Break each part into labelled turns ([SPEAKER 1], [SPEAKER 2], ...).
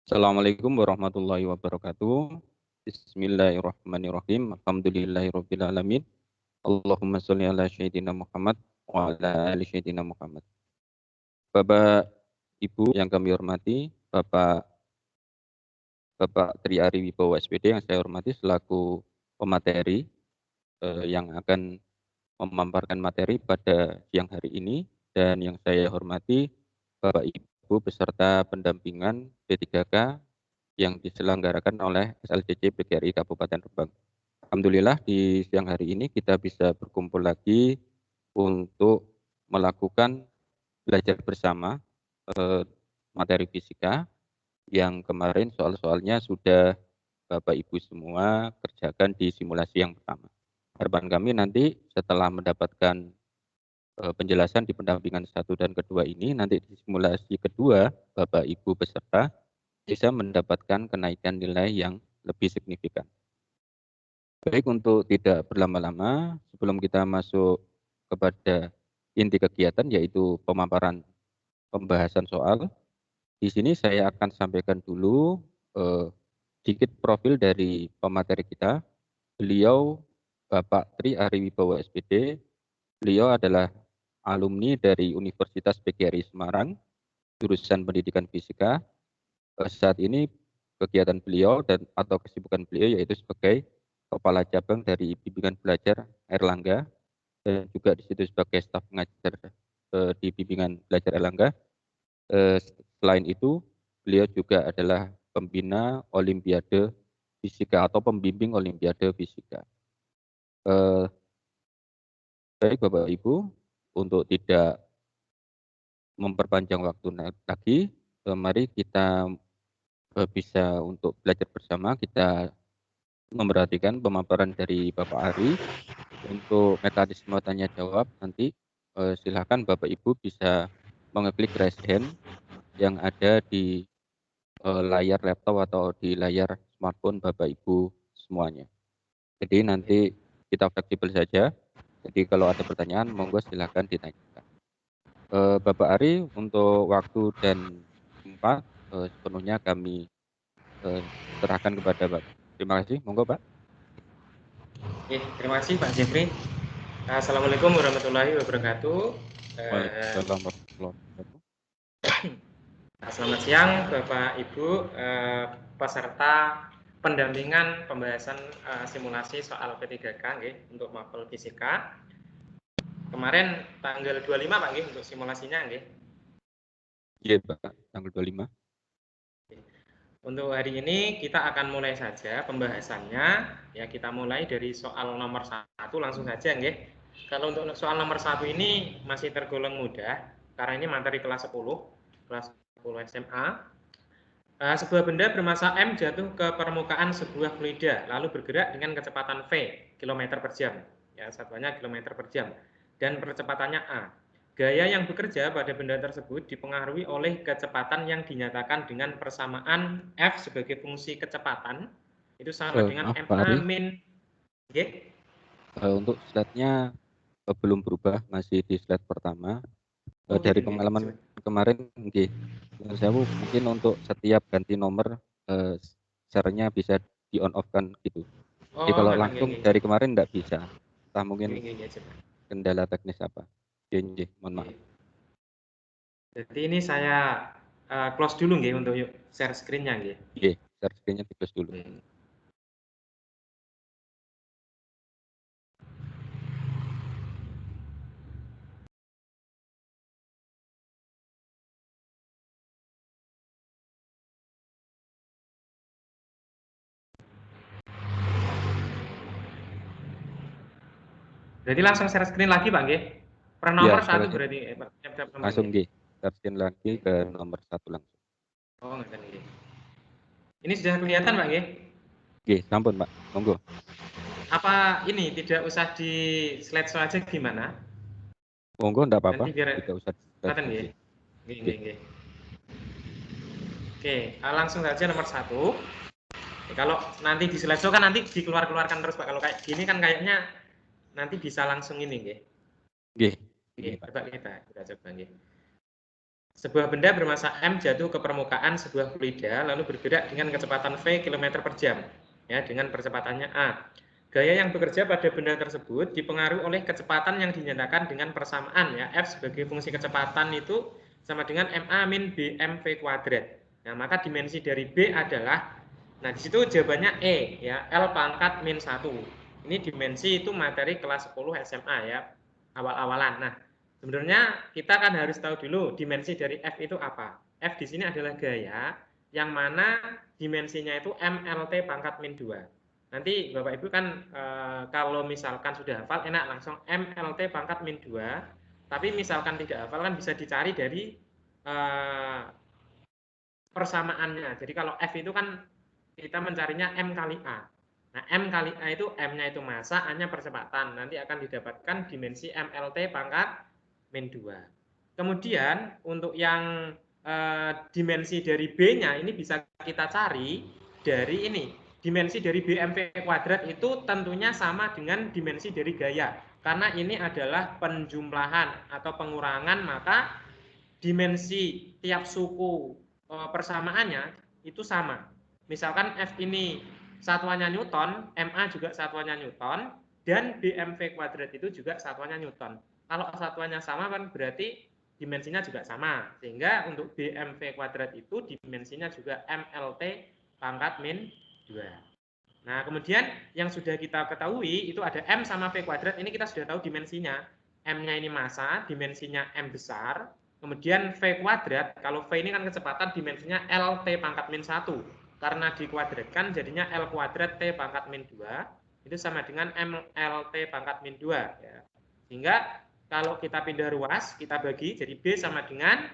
[SPEAKER 1] Assalamualaikum warahmatullahi wabarakatuh. Bismillahirrahmanirrahim. Alhamdulillahirabbil alamin. Allahumma sholli ala sayyidina Muhammad wa ala ali sayyidina Muhammad. Bapak Ibu yang kami hormati, Bapak Tri Ari Wibowo SPD yang saya hormati selaku pemateri yang akan memaparkan materi pada siang hari ini, dan yang saya hormati Bapak Ibu beserta pendampingan P3K yang diselenggarakan oleh SLCC PGRI Kabupaten Rembang. Alhamdulillah di siang hari ini kita bisa berkumpul lagi untuk melakukan belajar bersama materi fisika yang kemarin soal-soalnya sudah Bapak Ibu semua kerjakan di simulasi yang pertama. Harapan kami nanti setelah mendapatkan penjelasan di pendampingan 1 dan kedua ini, nanti di simulasi kedua Bapak Ibu peserta bisa mendapatkan kenaikan nilai yang lebih signifikan. Baik, untuk tidak berlama-lama, sebelum kita masuk kepada inti kegiatan yaitu pemaparan pembahasan soal, di sini saya akan sampaikan dulu sedikit profil dari pemateri kita. Beliau Bapak Tri Ari Wibowo SPD. Beliau adalah alumni dari Universitas PGRI Semarang, jurusan Pendidikan Fisika. Saat ini kegiatan beliau atau kesibukan beliau yaitu sebagai kepala cabang dari bimbingan belajar Airlangga, dan juga di situ sebagai staf pengajar di bimbingan belajar Airlangga. Selain itu, beliau juga adalah pembina Olimpiade Fisika atau pembimbing Olimpiade Fisika. Baik Bapak Ibu, untuk tidak memperpanjang waktu lagi, mari kita bisa untuk belajar bersama. Kita memperhatikan pemaparan dari Bapak Ari. Untuk mekanisme tanya jawab nanti silakan Bapak Ibu bisa mengeklik raise hand yang ada di layar laptop atau di layar smartphone Bapak Ibu semuanya. Jadi nanti kita fleksibel saja. Jadi kalau ada pertanyaan monggo silakan ditanyakan. Bapak Ari, untuk waktu dan tempat sepenuhnya kami serahkan kepada Bapak. Terima kasih, monggo Pak.
[SPEAKER 2] Oke, terima kasih Pak Jeffrey. Assalamualaikum warahmatullahi wabarakatuh.
[SPEAKER 1] Waalaikumsalam warahmatullahi wabarakatuh.
[SPEAKER 2] Selamat siang Bapak Ibu peserta pendampingan pembahasan simulasi soal P3K untuk mapel fisika. Kemarin tanggal 25 Pak untuk simulasinya
[SPEAKER 1] Iya Pak, tanggal 25.
[SPEAKER 2] Untuk hari ini kita akan mulai saja pembahasannya. Ya, kita mulai dari soal nomor 1 langsung saja Kalau untuk soal nomor 1 ini masih tergolong mudah karena ini materi kelas 10 SMA. Sebuah benda bermasa M jatuh ke permukaan sebuah fluida lalu bergerak dengan kecepatan V km per jam. Ya, satuannya km per jam dan percepatannya A. Gaya yang bekerja pada benda tersebut dipengaruhi oleh kecepatan yang dinyatakan dengan persamaan F sebagai fungsi kecepatan itu sama dengan MA min
[SPEAKER 1] untuk slide-nya belum berubah, masih di slide pertama. Dari pengalaman kemarin saya mungkin untuk setiap ganti nomor share-nya bisa di on off kan gitu. Jadi kalau langsung dari kemarin enggak bisa. Entah mungkin kendala teknis apa. Mohon maaf.
[SPEAKER 2] Jadi ini saya close dulu untuk share screen-nya
[SPEAKER 1] Share screen-nya di close dulu.
[SPEAKER 2] Jadi langsung share screen lagi Pak per nomor ya, 1 berarti
[SPEAKER 1] langsung share screen lagi ke nomor 1 langsung.
[SPEAKER 2] Oh, ini sudah kelihatan Pak
[SPEAKER 1] Sampun Pak, monggo.
[SPEAKER 2] Apa ini tidak usah di slide show aja gimana?
[SPEAKER 1] Monggo enggak apa-apa.
[SPEAKER 2] Tidak usah di Oke, langsung saja nomor 1. Kalau nanti di slide show kan nanti dikeluarkan terus Pak. Kalau kayak gini kan kayaknya nanti bisa langsung ini
[SPEAKER 1] Nggih.
[SPEAKER 2] Coba kita coba Sebuah benda bermassa M jatuh ke permukaan sebuah fluida lalu bergerak dengan kecepatan V km per jam ya dengan percepatannya A. Gaya yang bekerja pada benda tersebut dipengaruhi oleh kecepatan yang dinyatakan dengan persamaan ya F sebagai fungsi kecepatan itu sama dengan MA min BM V kuadrat. Nah, maka dimensi dari B adalah nah di situ jawabannya E ya, L pangkat min 1. Ini dimensi itu materi kelas 10 SMA ya, awal-awalan. Nah, sebenarnya kita kan harus tahu dulu dimensi dari F itu apa. F di sini adalah gaya yang mana dimensinya itu MLT pangkat min 2. Nanti Bapak Ibu kan kalau misalkan sudah hafal enak langsung MLT pangkat min 2. Tapi misalkan tidak hafal kan bisa dicari dari persamaannya. Jadi kalau F itu kan kita mencarinya M kali A. Nah, M kali A itu M-nya itu massa, A-nya percepatan. Nanti akan didapatkan dimensi MLT pangkat min 2. Kemudian untuk yang dimensi dari B-nya ini bisa kita cari dari ini. Dimensi dari BMV kuadrat itu tentunya sama dengan dimensi dari gaya. Karena ini adalah penjumlahan atau pengurangan, maka dimensi tiap suku persamaannya itu sama. Misalkan F ini satuannya Newton, MA juga satuannya Newton, dan BMV kuadrat itu juga satuannya Newton. Kalau satuannya sama kan berarti dimensinya juga sama. Sehingga untuk BMV kuadrat itu dimensinya juga MLT pangkat min 2. Nah, kemudian yang sudah kita ketahui itu ada M sama V kuadrat. Ini kita sudah tahu dimensinya. M-nya ini massa, dimensinya M besar. Kemudian V kuadrat, kalau V ini kan kecepatan, dimensinya L T pangkat min 1. Karena dikuadratkan jadinya L kuadrat T pangkat min 2. Itu sama dengan MLT pangkat min 2. Ya. Sehingga kalau kita pindah ruas, kita bagi, jadi B sama dengan,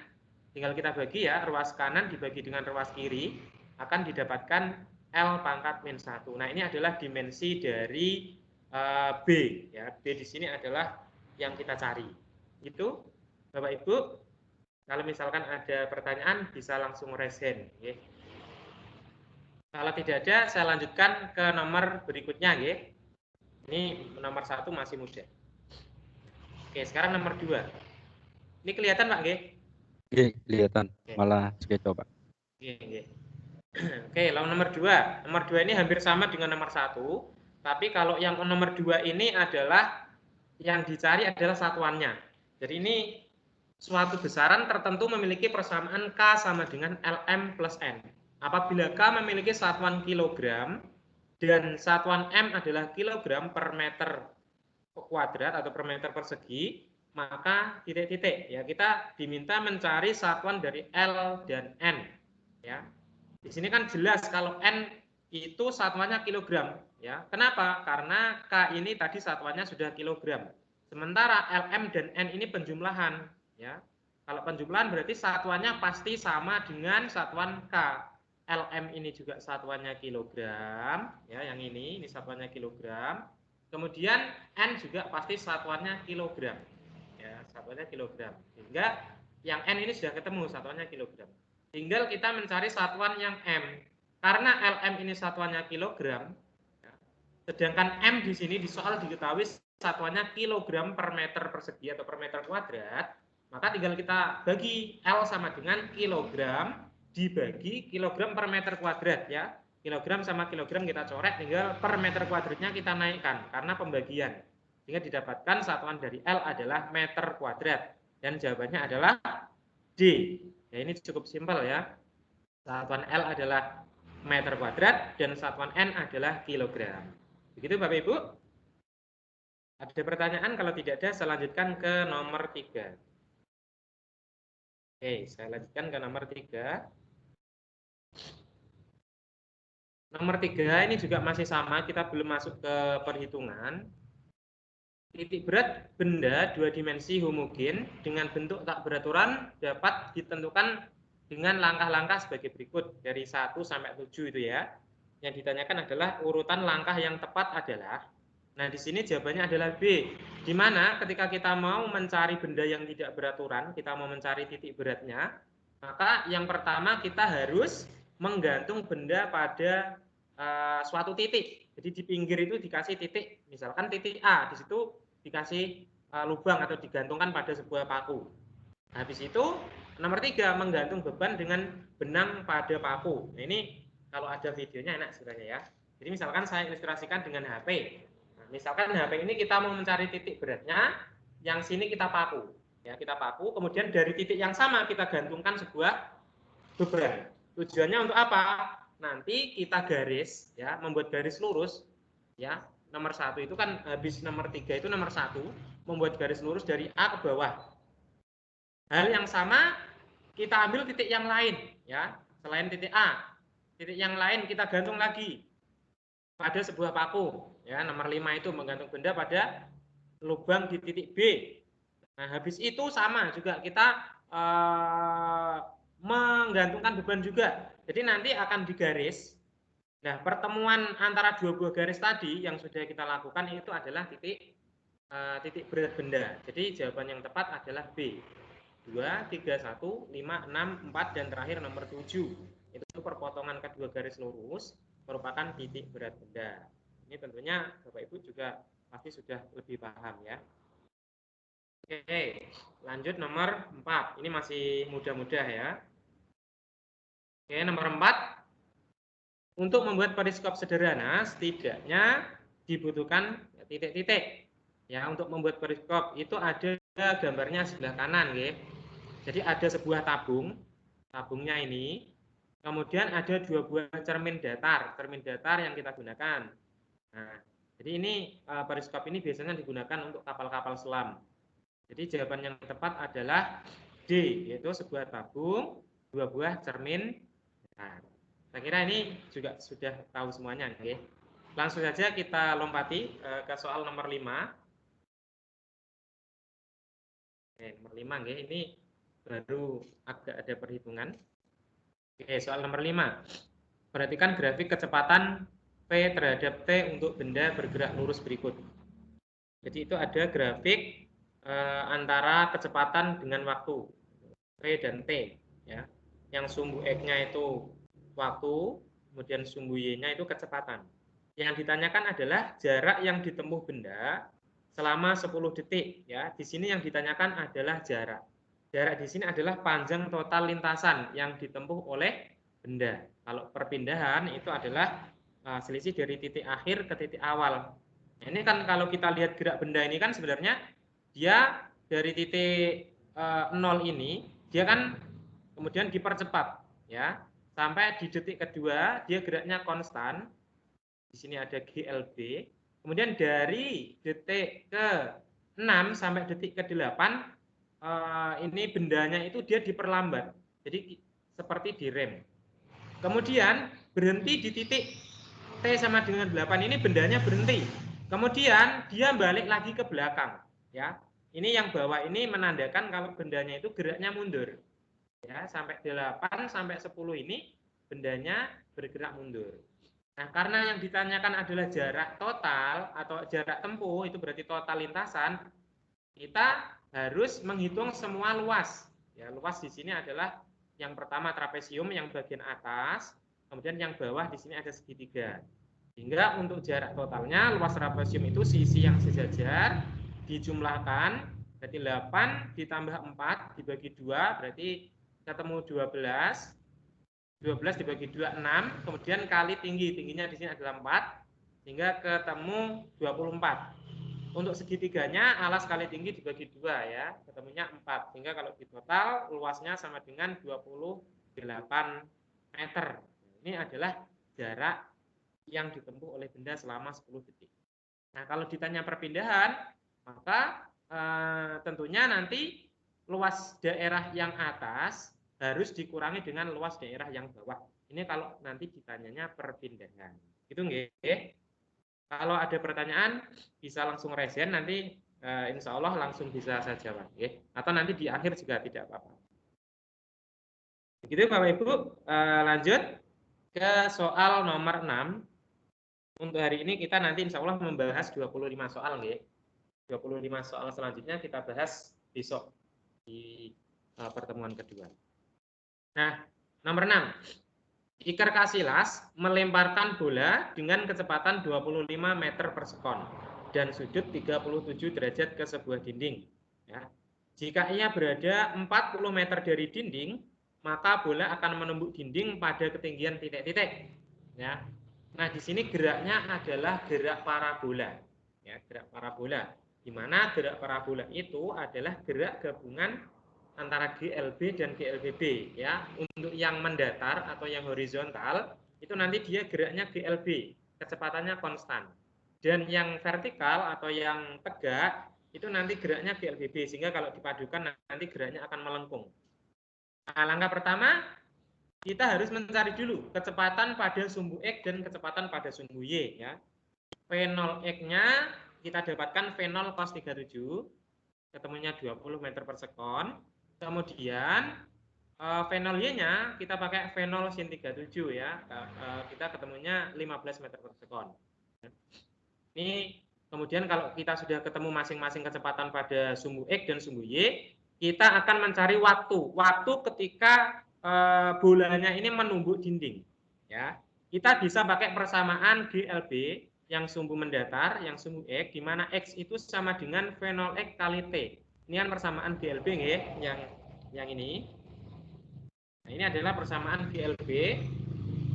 [SPEAKER 2] tinggal kita bagi ya, ruas kanan dibagi dengan ruas kiri, akan didapatkan L pangkat min 1. Nah, ini adalah dimensi dari B. Ya. B di sini adalah yang kita cari. Itu, Bapak Ibu, kalau misalkan ada pertanyaan, bisa langsung raise hand. Ya. Kalau tidak ada, saya lanjutkan ke nomor berikutnya. Ya. Ini nomor 1 masih muda. Oke, sekarang nomor 2. Ini kelihatan, Pak?
[SPEAKER 1] Oke, kelihatan. Malah sketch, Pak.
[SPEAKER 2] Oke, lalu nomor 2. Nomor 2 ini hampir sama dengan nomor 1. Tapi kalau yang nomor 2 ini adalah yang dicari adalah satuannya. Jadi ini suatu besaran tertentu memiliki persamaan K sama dengan Lm plus N. Apabila K memiliki satuan kilogram dan satuan M adalah kilogram per meter kuadrat atau per meter persegi, maka titik-titik ya kita diminta mencari satuan dari L dan N ya. Di sini kan jelas kalau N itu satuannya kilogram ya. Kenapa? Karena K ini tadi satuannya sudah kilogram. Sementara Lm dan N ini penjumlahan ya. Kalau penjumlahan berarti satuannya pasti sama dengan satuan K. Lm ini juga satuannya kilogram ya, yang ini satuannya kilogram. Kemudian N juga pasti satuannya kilogram. Ya, satuannya kilogram. Sehingga yang N ini sudah ketemu satuannya kilogram. Tinggal kita mencari satuan yang M. Karena Lm ini satuannya kilogram, ya, sedangkan M di sini di soal diketahui satuannya kilogram per meter persegi atau per meter kuadrat, maka tinggal kita bagi L sama dengan kilogram dibagi kilogram per meter kuadrat ya. Kilogram sama kilogram kita coret, tinggal per meter kuadratnya kita naikkan karena pembagian. Sehingga didapatkan satuan dari L adalah meter kuadrat. Dan jawabannya adalah D. Ya, ini cukup simpel ya. Satuan L adalah meter kuadrat dan satuan N adalah kilogram. Begitu Bapak Ibu? Ada pertanyaan? Kalau tidak ada, saya lanjutkan ke nomor 3. Oke, saya lanjutkan ke nomor 3. Nomor 3 ini juga masih sama, kita belum masuk ke perhitungan. Titik berat benda 2 dimensi homogen dengan bentuk tak beraturan dapat ditentukan dengan langkah-langkah sebagai berikut. Dari 1 sampai 7 itu ya. Yang ditanyakan adalah urutan langkah yang tepat adalah. Nah, di sini jawabannya adalah B. Di mana ketika kita mau mencari benda yang tidak beraturan, kita mau mencari titik beratnya, maka yang pertama kita harus menggantung benda pada suatu titik. Jadi di pinggir itu dikasih titik, misalkan titik A, di situ dikasih lubang atau digantungkan pada sebuah paku. Habis itu Nomor 3, menggantung beban dengan benang pada paku. Nah, ini kalau ada videonya enak sebenarnya ya. Jadi misalkan saya ilustrasikan dengan HP. Nah, misalkan HP ini kita mau mencari titik beratnya, yang sini kita paku. Ya, kita paku, kemudian dari titik yang sama kita gantungkan sebuah beban. Tujuannya untuk apa? Nanti kita garis, ya, membuat garis lurus, ya. Nomor 1 itu kan habis nomor 3 itu nomor 1, membuat garis lurus dari A ke bawah. Hal yang sama kita ambil titik yang lain, ya, selain titik A. Titik yang lain kita gantung lagi pada sebuah paku, ya. Nomor 5 itu menggantung benda pada lubang di titik B. Nah, habis itu sama juga kita menggantungkan beban juga. Jadi nanti akan digaris. Nah, pertemuan antara dua buah garis tadi yang sudah kita lakukan itu adalah titik berat benda. Jadi jawaban yang tepat adalah B. 2, 3, 1, 5, 6, 4, dan terakhir nomor 7. Itu perpotongan kedua garis lurus merupakan titik berat benda. Ini tentunya Bapak Ibu juga pasti sudah lebih paham ya. Oke, lanjut nomor 4. Ini masih mudah-mudah ya. Oke, nomor 4. Untuk membuat periskop sederhana, setidaknya dibutuhkan titik-titik. Ya, untuk membuat periskop itu ada gambarnya sebelah kanan, ya. Jadi ada sebuah tabung, tabungnya ini. Kemudian ada dua buah cermin datar yang kita gunakan. Nah, jadi ini periskop ini biasanya digunakan untuk kapal-kapal selam. Jadi jawaban yang tepat adalah D, yaitu sebuah tabung, dua buah cermin datar. Saya kira ini juga sudah tahu semuanya, okay? Langsung saja kita lompati ke soal nomor 5. Oke, nomor 5, okay. Ini baru agak ada perhitungan. Oke, soal nomor 5. Perhatikan grafik kecepatan P terhadap T untuk benda bergerak lurus berikut. Jadi itu ada grafik antara kecepatan dengan waktu, P dan T, ya. Yang sumbu X-nya itu waktu, kemudian sumbu Y-nya itu kecepatan. Yang ditanyakan adalah jarak yang ditempuh benda selama 10 detik, ya. Di sini yang ditanyakan adalah jarak. Jarak di sini adalah panjang total lintasan yang ditempuh oleh benda. Kalau perpindahan itu adalah selisih dari titik akhir ke titik awal. Nah, ini kan kalau kita lihat gerak benda ini kan sebenarnya dia dari titik 0 ini dia kan kemudian dipercepat, ya, sampai di detik kedua dia geraknya konstan. Di sini ada GLB. Kemudian dari detik ke 6 sampai detik ke 8 ini bendanya itu dia diperlambat. Jadi seperti direm. Kemudian berhenti di titik T sama dengan 8 ini bendanya berhenti. Kemudian dia balik lagi ke belakang, ya. Ini yang bawah ini menandakan kalau bendanya itu geraknya mundur. Ya, sampai 8 sampai 10 ini bendanya bergerak mundur. Nah, karena yang ditanyakan adalah jarak total atau jarak tempuh, itu berarti total lintasan, kita harus menghitung semua luas. Ya, luas di sini adalah yang pertama trapesium yang bagian atas, kemudian yang bawah di sini ada segitiga. Hingga untuk jarak totalnya luas trapesium itu sisi yang sejajar dijumlahkan, berarti 8 ditambah 4 dibagi 2 berarti ketemu 12. 12 dibagi 2 6, kemudian kali tingginya di sini adalah 4 hingga ketemu 24. Untuk segitiganya alas kali tinggi dibagi 2, ya, ketemunya 4. Sehingga kalau di total luasnya sama dengan 28 meter. Ini adalah jarak yang ditempuh oleh benda selama 10 detik. Nah, kalau ditanya perpindahan, maka tentunya nanti luas daerah yang atas harus dikurangi dengan luas daerah yang bawah. Ini kalau nanti ditanyanya perpindahan. Itu nggih. Kalau ada pertanyaan bisa langsung resen, nanti insya Allah langsung bisa saya jawab, nggih. Atau nanti di akhir juga tidak apa-apa. Begitu Bapak Ibu, lanjut ke soal nomor 6. Untuk hari ini kita nanti insya Allah membahas 25 soal, nggih. 25 soal selanjutnya kita bahas besok di pertemuan kedua. Nah, nomor 6. Iker Casillas melemparkan bola dengan kecepatan 25 meter per sekon dan sudut 37 derajat ke sebuah dinding. Ya. Jika ia berada 40 meter dari dinding, maka bola akan menembus dinding pada ketinggian titik-titik. Ya. Nah, di sini geraknya adalah gerak parabola. Ya, gerak parabola. Di mana gerak parabola itu adalah gerak gabungan antara GLB dan GLBB. Ya, untuk yang mendatar atau yang horizontal itu nanti dia geraknya GLB, kecepatannya konstan. Dan yang vertikal atau yang tegak itu nanti geraknya GLBB, sehingga kalau dipadukan nanti geraknya akan melengkung. Nah, langkah pertama kita harus mencari dulu kecepatan pada sumbu X dan kecepatan pada sumbu Y. Ya. V0X-nya kita dapatkan V0 cos 37, ketemunya 20 meter per sekon. Kemudian V0 Y-nya kita pakai V0 sin 37 ya, kita ketemunya 15 meter per sekon. Ini kemudian kalau kita sudah ketemu masing-masing kecepatan pada sumbu X dan sumbu Y, kita akan mencari waktu ketika bolanya ini menumbuk dinding. Ya, kita bisa pakai persamaan GLB yang sumbu mendatar, yang sumbu X, di mana X itu sama dengan V0X kali T. Ini kan persamaan GLB ya, yang ini. Nah, ini adalah persamaan GLB.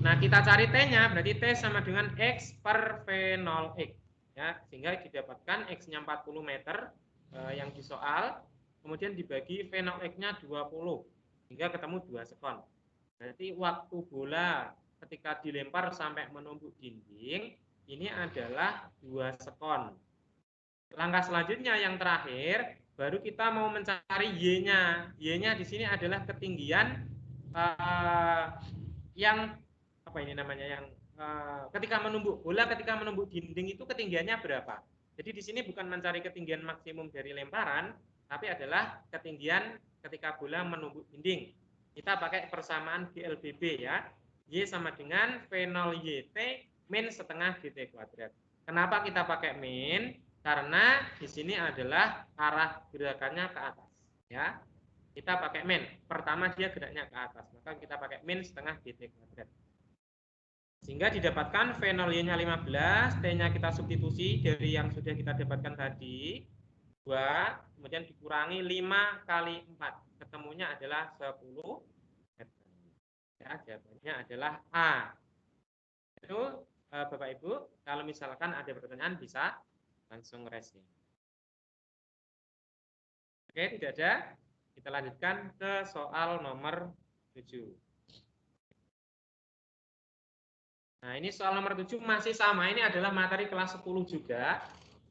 [SPEAKER 2] Nah, kita cari T-nya, berarti T sama dengan X per V0X. Ya, sehingga didapatkan X-nya 40 meter yang di soal, kemudian dibagi V0X-nya 20, hingga ketemu 2 sekon. Berarti waktu bola ketika dilempar sampai menumbuk dinding, ini adalah 2 sekon. Langkah selanjutnya yang terakhir, baru kita mau mencari Y-nya. Y-nya di sini adalah ketinggian yang apa ini namanya, yang ketika menumbuk bola, ketika menumbuk dinding itu ketinggiannya berapa. Jadi di sini bukan mencari ketinggian maksimum dari lemparan, tapi adalah ketinggian ketika bola menumbuk dinding. Kita pakai persamaan GLBB ya. Y sama dengan V0YT min setengah GT kuadrat. Kenapa kita pakai min? Karena di sini adalah arah gerakannya ke atas ya. Kita pakai min. Pertama dia geraknya ke atas, maka kita pakai min setengah GT kuadrat. Sehingga didapatkan V0Y-nya 15, T-nya kita substitusi dari yang sudah kita dapatkan tadi, 2, kemudian dikurangi 5 kali 4. Ketemunya adalah 10 meter. Ya, jawabannya adalah A. Itu Bapak Ibu, kalau misalkan ada pertanyaan bisa langsung raise. Oke, tidak ada. Kita lanjutkan ke soal nomor 7. Nah, ini soal nomor 7 masih sama. Ini adalah materi kelas 10 juga.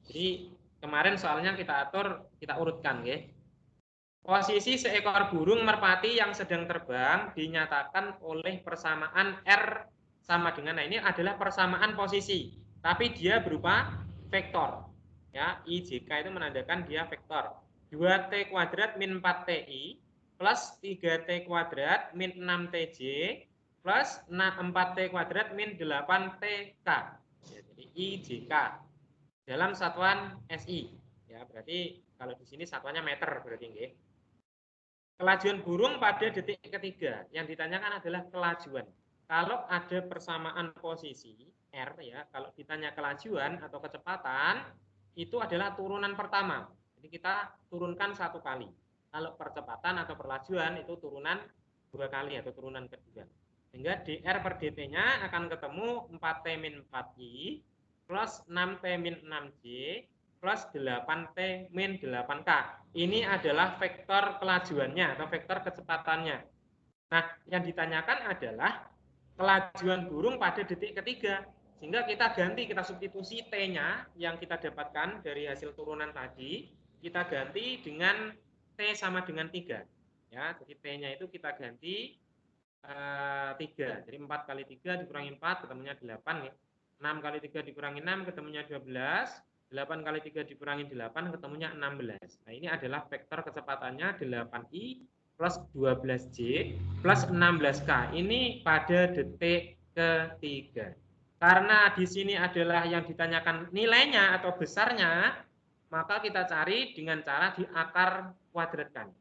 [SPEAKER 2] Jadi, kemarin soalnya kita atur, kita urutkan. Ya. Posisi seekor burung merpati yang sedang terbang dinyatakan oleh persamaan R sama dengan, nah ini adalah persamaan posisi. Tapi dia berupa vektor. Ya, IJK itu menandakan dia vektor. 2T kuadrat min 4TI plus 3T kuadrat min 6TJ plus 4T kuadrat min 8TK. Ya, jadi IJK dalam satuan SI. Ya, berarti kalau di sini satuannya meter berarti nggih. Kelajuan burung pada detik ketiga. Yang ditanyakan adalah kelajuan. Kalau ada persamaan posisi R ya, kalau ditanya kelajuan atau kecepatan itu adalah turunan pertama. Jadi kita turunkan 1 kali. Kalau percepatan atau perlajuan itu turunan 2 kali atau turunan kedua. Sehingga dr per dt-nya akan ketemu 4t min 4i plus 6t min 6j plus 8t min 8k. Ini adalah vektor kelajuannya atau vektor kecepatannya. Nah, yang ditanyakan adalah kelajuan burung pada detik ketiga. Sehingga kita ganti, kita substitusi t-nya yang kita dapatkan dari hasil turunan tadi, kita ganti dengan t sama dengan 3. Ya, jadi t-nya itu kita ganti 3. Jadi 4 kali 3 dikurangi 4 ketemunya 8 ya. 6 kali 3 dikurangi 6 ketemunya 12. 8 kali 3 dikurangi 8 ketemunya 16. Nah, ini adalah vektor kecepatannya 8i plus 12j plus 16k. Ini pada detik ketiga. Karena di sini adalah yang ditanyakan nilainya atau besarnya, maka kita cari dengan cara diakar kuadratkan.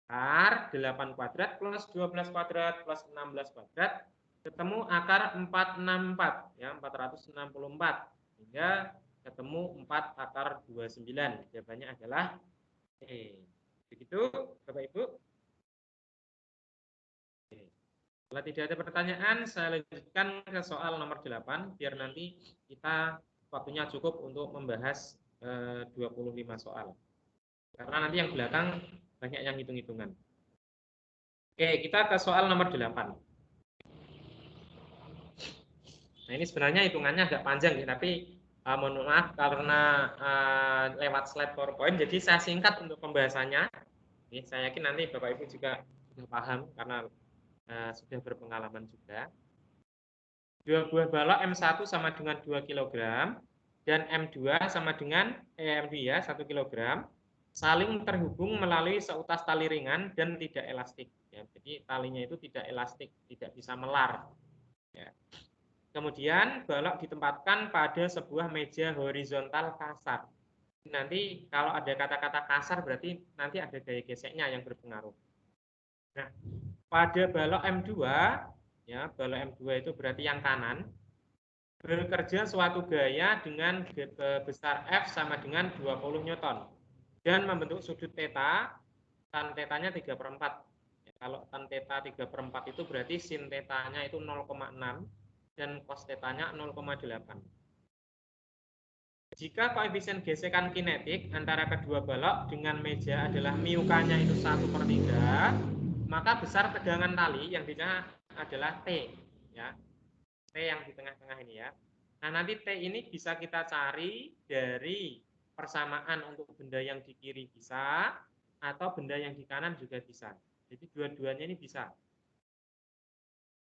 [SPEAKER 2] Akar 8 kuadrat plus 12 kuadrat plus 16 kuadrat ketemu akar 464 ya, 464 hingga ketemu 4 akar 29. Jawabannya adalah E. Begitu, Bapak Ibu. Kalau tidak ada pertanyaan, saya lanjutkan ke soal nomor 8, biar nanti kita waktunya cukup untuk membahas 25 soal. Karena nanti yang belakang banyak yang hitung-hitungan. Oke, kita ke soal nomor 8. Nah, ini sebenarnya hitungannya agak panjang ya, tapi mohon maaf karena lewat slide PowerPoint, jadi saya singkat untuk pembahasannya. Ini saya yakin nanti Bapak Ibu juga sudah paham karena sudah berpengalaman juga. Dua buah balok M1 sama dengan 2 kg dan M2 sama dengan M2 ya 1 kg saling terhubung melalui seutas tali ringan dan tidak elastik ya. Jadi talinya itu tidak elastik, tidak bisa melar ya. Kemudian balok ditempatkan pada sebuah meja horizontal kasar. Nanti kalau ada kata-kata kasar berarti nanti ada gaya geseknya yang berpengaruh. Nah, pada balok M2 ya, balok M2 itu berarti yang kanan bekerja suatu gaya dengan besar F sama dengan 20 Newton dan membentuk sudut theta, tan tetanya 3/4. Ya, kalau tan theta 3/4 itu berarti sin tetanya itu 0,6 dan cos tetanya 0,8. Jika koefisien gesekan kinetik antara kedua balok dengan meja adalah μk-nya itu 1/3, maka besar tegangan tali yang di tengah adalah T. Ya. T yang di tengah-tengah ini ya. Nah, nanti T ini bisa kita cari dari persamaan untuk benda yang di kiri bisa, atau benda yang di kanan juga bisa. Jadi dua-duanya ini bisa.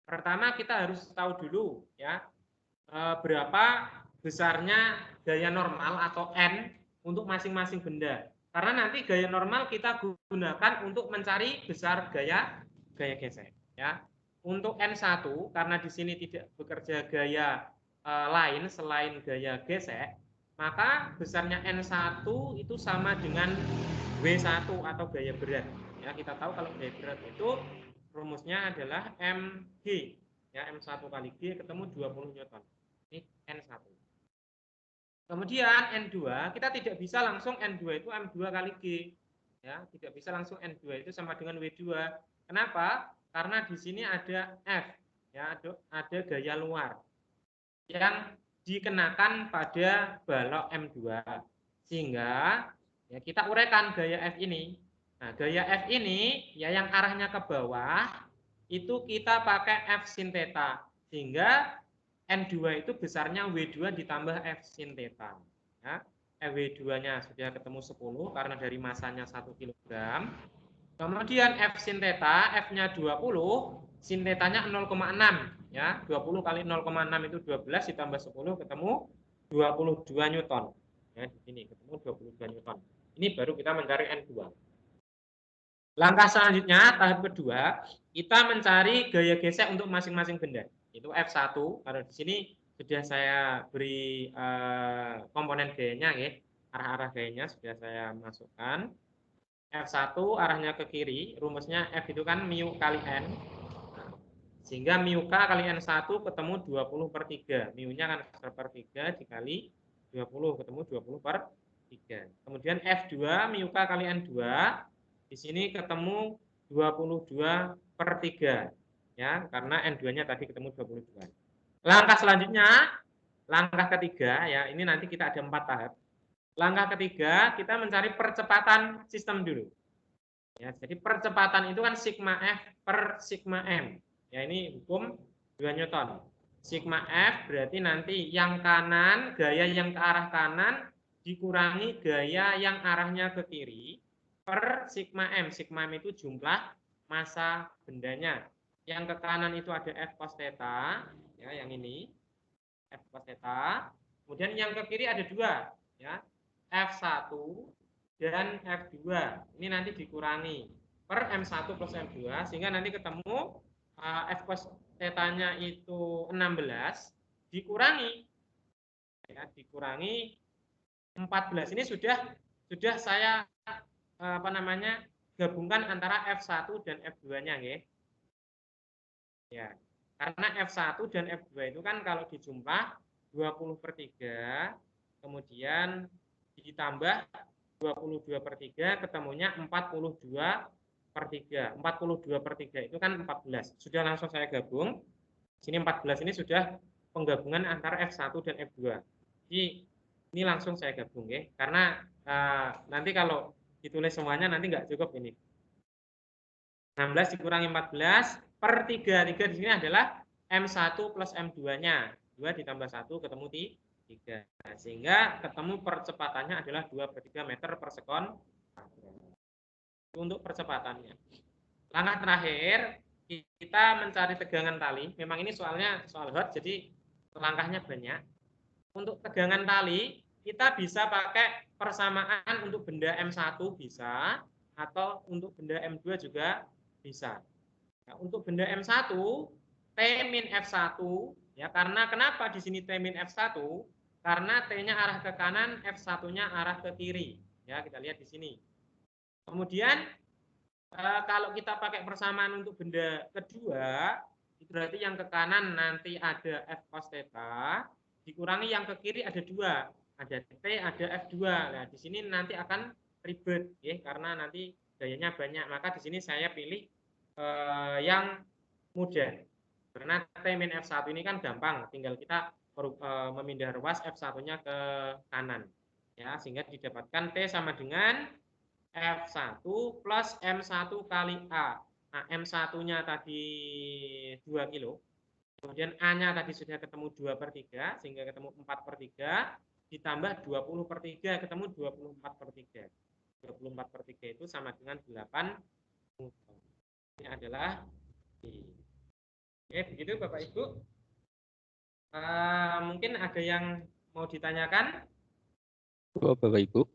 [SPEAKER 2] Pertama kita harus tahu dulu ya berapa besarnya gaya normal atau N untuk masing-masing benda. Karena nanti gaya normal kita gunakan untuk mencari besar gaya gesek ya. Untuk N1 karena di sini tidak bekerja gaya lain selain gaya gesek, maka besarnya N1 itu sama dengan W1 atau gaya berat. Ya, kita tahu kalau gaya berat itu rumusnya adalah mg ya, M1 kali G ketemu 20 Newton. Ini N1. Kemudian N2 kita tidak bisa langsung N2 itu M2 kali G ya, tidak bisa langsung N2 itu sama dengan W2. Kenapa? Karena di sini ada F ya, ada gaya luar yang dikenakan pada balok M2 sehingga ya kita uraikan gaya F ini. Nah, gaya F ini ya yang arahnya ke bawah itu kita pakai F sin theta sehingga N2 itu besarnya W2 ditambah F sin theta. Ya, W2-nya sudah ketemu 10 karena dari masanya 1 kg. Kemudian F sin theta, F-nya 20, sin theta-nya 0,6 ya. 20 kali 0,6 itu 12 ditambah 10 ketemu 22 Newton. Ya, di sini ketemu 22 Newton. Ini baru kita mencari N2. Langkah selanjutnya, tahap kedua, kita mencari gaya gesek untuk masing-masing benda. Itu F1, karena di sini sudah saya beri komponen gayanya, ya. Arah-arah gayanya sudah saya masukkan. F1 arahnya ke kiri, rumusnya F itu kan mu kali N. Sehingga mu K kali N1 ketemu 20/3. Mu-nya kan 1/3 dikali 20, ketemu 20/3. Kemudian F2 mu K kali N2 di sini ketemu 22/3 ya, karena N2-nya tadi ketemu 22. Langkah selanjutnya, langkah ketiga ya, ini nanti kita ada 4 tahap. Langkah ketiga, kita mencari percepatan sistem dulu. Ya, jadi percepatan itu kan sigma F per sigma M. Ya, ini hukum 2 Newton. Sigma F berarti nanti yang kanan, gaya yang ke arah kanan dikurangi gaya yang arahnya ke kiri per sigma M. Sigma M itu jumlah massa bendanya. Yang ke kanan itu ada F cos theta, ya, yang ini F cos theta. Kemudian yang ke kiri ada 2, ya, F1 dan F2. Ini nanti dikurangi per M1 plus M2 sehingga nanti ketemu F cos theta-nya itu 16 dikurangi ya, dikurangi 14. Ini sudah saya gabungkan antara F1 dan F2-nya nggih. Ya. Karena F1 dan F2 itu kan kalau dijumlah 20/3 kemudian ditambah 22/3 ketemunya 42/3. 42/3 itu kan 14. Sudah langsung saya gabung. Sini 14 ini sudah penggabungan antara F1 dan F2. Jadi ini langsung saya gabung ya. Karena nanti kalau ditulis semuanya nanti nggak cukup ini. 16 dikurangi 14 per 3. 3 di sini adalah M1 plus M2-nya. 2 ditambah 1 ketemu 3. Sehingga ketemu percepatannya adalah 2/3 meter per sekon. Untuk percepatannya. Langkah terakhir, kita mencari tegangan tali. Memang ini soalnya soal hot, jadi langkahnya banyak. Untuk tegangan tali, kita bisa pakai persamaan untuk benda M1 bisa, atau untuk benda M2 juga bisa. Nah, untuk benda M1, T min F1, ya karena kenapa di sini T min F1? Karena T-nya arah ke kanan, F1-nya arah ke kiri. Ya, kita lihat di sini. Kemudian kalau kita pakai persamaan untuk benda kedua, itu berarti yang ke kanan nanti ada F cos theta, dikurangi yang ke kiri ada 2. Ada T, ada F2. Nah, di sini nanti akan ribet ya, karena nanti gayanya banyak. Maka di sini saya pilih yang mudah. Karena T min F1 ini kan gampang, tinggal kita memindah ruas F1-nya ke kanan. Ya, sehingga didapatkan T sama dengan F1 plus M1 kali A. Nah, M1-nya tadi 2 kilo. Kemudian A-nya tadi sudah ketemu 2/3, sehingga ketemu 4/3. Ditambah 20/3, ketemu 24/3. 24/3 itu sama dengan 8 Newton. Ini adalah I. Oke, begitu Bapak Ibu. Mungkin ada yang mau ditanyakan?
[SPEAKER 1] Bapak Ibu,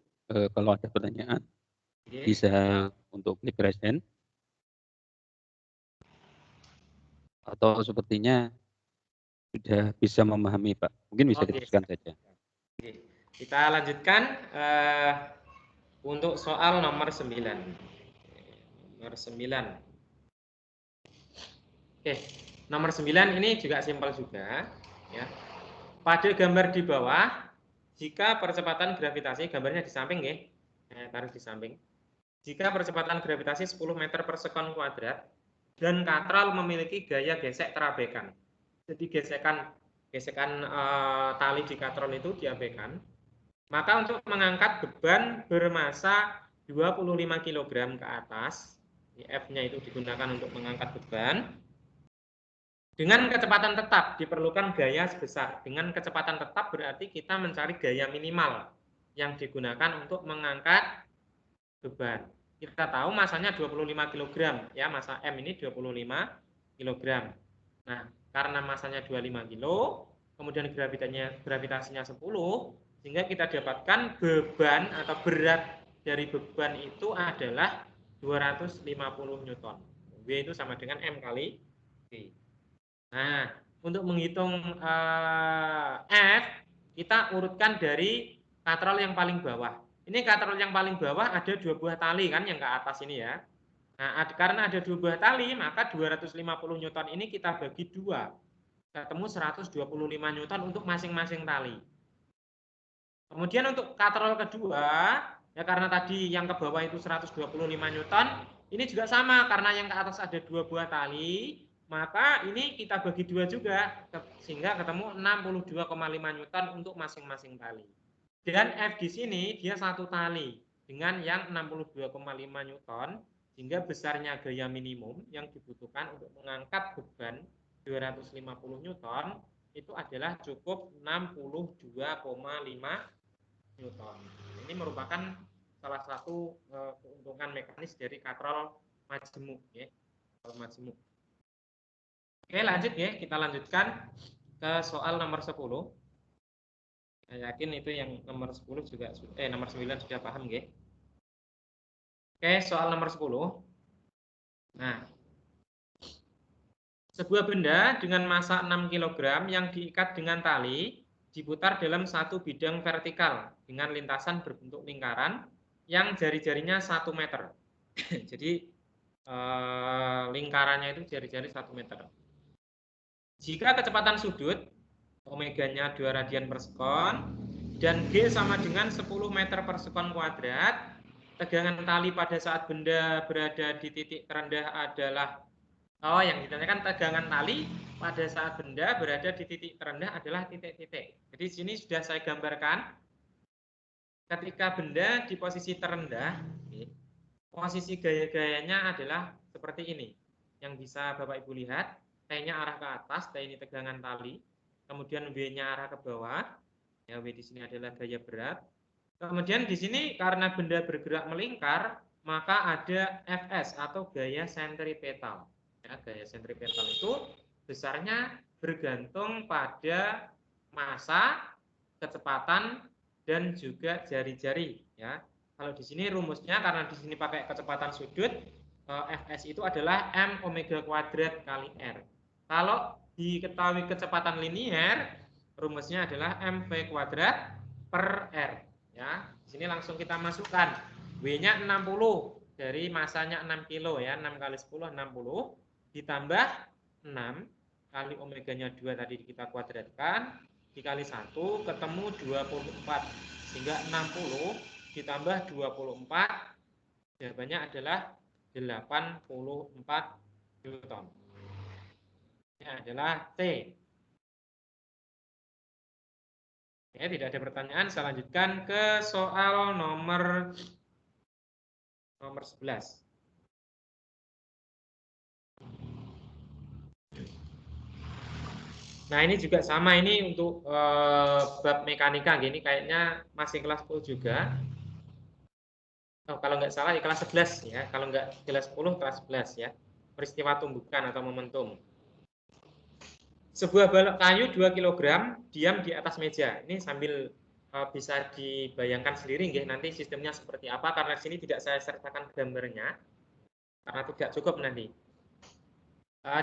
[SPEAKER 1] kalau ada pertanyaan, bisa untuk klik raise hand. Atau sepertinya sudah bisa memahami, Pak. Mungkin bisa diteruskan saja.
[SPEAKER 2] Kita lanjutkan untuk soal nomor 9. Nomor 9. Oke, nomor 9 ini juga simpel juga. Ya. Pada gambar di bawah, jika percepatan gravitasi, gambarnya di samping ya, taruh di samping. Jika percepatan gravitasi 10 meter per sekon kuadrat dan katrol memiliki gaya gesek terabaikan. Jadi gesekan tali di katrol itu diabaikan. Maka untuk mengangkat beban bermasa 25 kg ke atas, F-nya itu digunakan untuk mengangkat beban, dengan kecepatan tetap diperlukan gaya sebesar. Dengan kecepatan tetap berarti kita mencari gaya minimal yang digunakan untuk mengangkat beban. Kita tahu masanya 25 kg, ya masa M ini 25 kg. Nah, karena masanya 25 kg, kemudian gravitasinya 10, sehingga kita dapatkan beban atau berat dari beban itu adalah 250 Newton. W itu sama dengan M kali V. Nah, untuk menghitung F, kita urutkan dari katrol yang paling bawah. Ini katrol yang paling bawah ada 2 buah tali kan yang ke atas ini ya. Nah, karena ada 2 buah tali, maka 250 Newton ini kita bagi 2. Ketemu 125 Newton untuk masing-masing tali. Kemudian untuk katrol kedua, ya karena tadi yang ke bawah itu 125 Newton, ini juga sama karena yang ke atas ada 2 buah tali, maka ini kita bagi 2 juga sehingga ketemu 62,5 Newton untuk masing-masing tali. Dan F di sini dia satu tali dengan yang 62,5 Newton, sehingga besarnya gaya minimum yang dibutuhkan untuk mengangkat beban 250 Newton itu adalah cukup 62,5 Newton. Ini merupakan salah satu keuntungan mekanis dari katrol majemuk ya. Majemuk. Oke, lanjut ya, kita lanjutkan ke soal nomor 10. Saya yakin itu yang nomor 10 juga nomor 9 sudah paham ya. Oke, soal nomor 10. Nah, sebuah benda dengan massa 6 kg yang diikat dengan tali diputar dalam satu bidang vertikal dengan lintasan berbentuk lingkaran yang jari-jarinya 1 meter. Jadi lingkarannya itu jari-jari 1 meter. Jika kecepatan sudut omeganya 2 radian per sekon, dan G sama dengan 10 meter per sekon kuadrat. Tegangan tali pada saat benda berada di titik terendah adalah, yang ditanyakan tegangan tali pada saat benda berada di titik terendah adalah titik-titik. Jadi di sini sudah saya gambarkan. Ketika benda di posisi terendah, posisi gaya-gayanya adalah seperti ini. Yang bisa Bapak Ibu lihat, T-nya arah ke atas, T ini tegangan tali. Kemudian W-nya arah ke bawah. Ya, W di sini adalah gaya berat. Kemudian di sini karena benda bergerak melingkar, maka ada Fs atau gaya sentripetal. Ya, gaya sentripetal itu besarnya bergantung pada massa, kecepatan, dan juga jari-jari. Ya, kalau di sini rumusnya karena di sini pakai kecepatan sudut, Fs itu adalah m omega kuadrat kali r. Kalau diketahui kecepatan linier, rumusnya adalah mv kuadrat per r. Ya, di sini langsung kita masukkan W-nya 60 dari masanya 6 kilo ya, 6 kali 10 60 ditambah 6 kali omeganya 2 tadi kita kuadratkan dikali 1 ketemu 24 sehingga 60 ditambah 24 jawabannya adalah 84 Newton. Ini adalah T. Ya, tidak ada pertanyaan, saya lanjutkan ke soal nomor 11. Nah, ini juga sama, ini untuk bab mekanika, gini kayaknya masih kelas 10 juga. Kalau nggak salah ya kelas 11 ya, kalau nggak kelas 10 kelas 11 ya. Peristiwa tumbukan atau momentum. Sebuah balok kayu 2 kg diam di atas meja. Ini sambil bisa dibayangkan sendiri nggih, nanti sistemnya seperti apa, karena di sini tidak saya sertakan gambarnya karena tidak cukup nanti.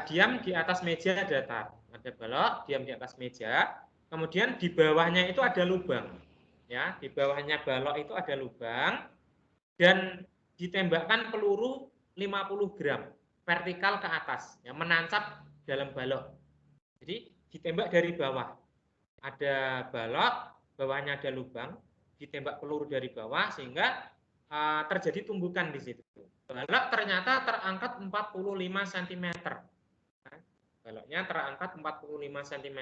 [SPEAKER 2] Diam di atas meja datar. Ada balok diam di atas meja. Kemudian di bawahnya itu ada lubang. Ya, di bawahnya balok itu ada lubang dan ditembakkan peluru 50 gram vertikal ke atas, yang menancap dalam balok. Jadi ditembak dari bawah. Ada balok, bawahnya ada lubang, ditembak peluru dari bawah sehingga terjadi tumbukan di situ. Balok ternyata terangkat 45 cm. Baloknya terangkat 45 cm.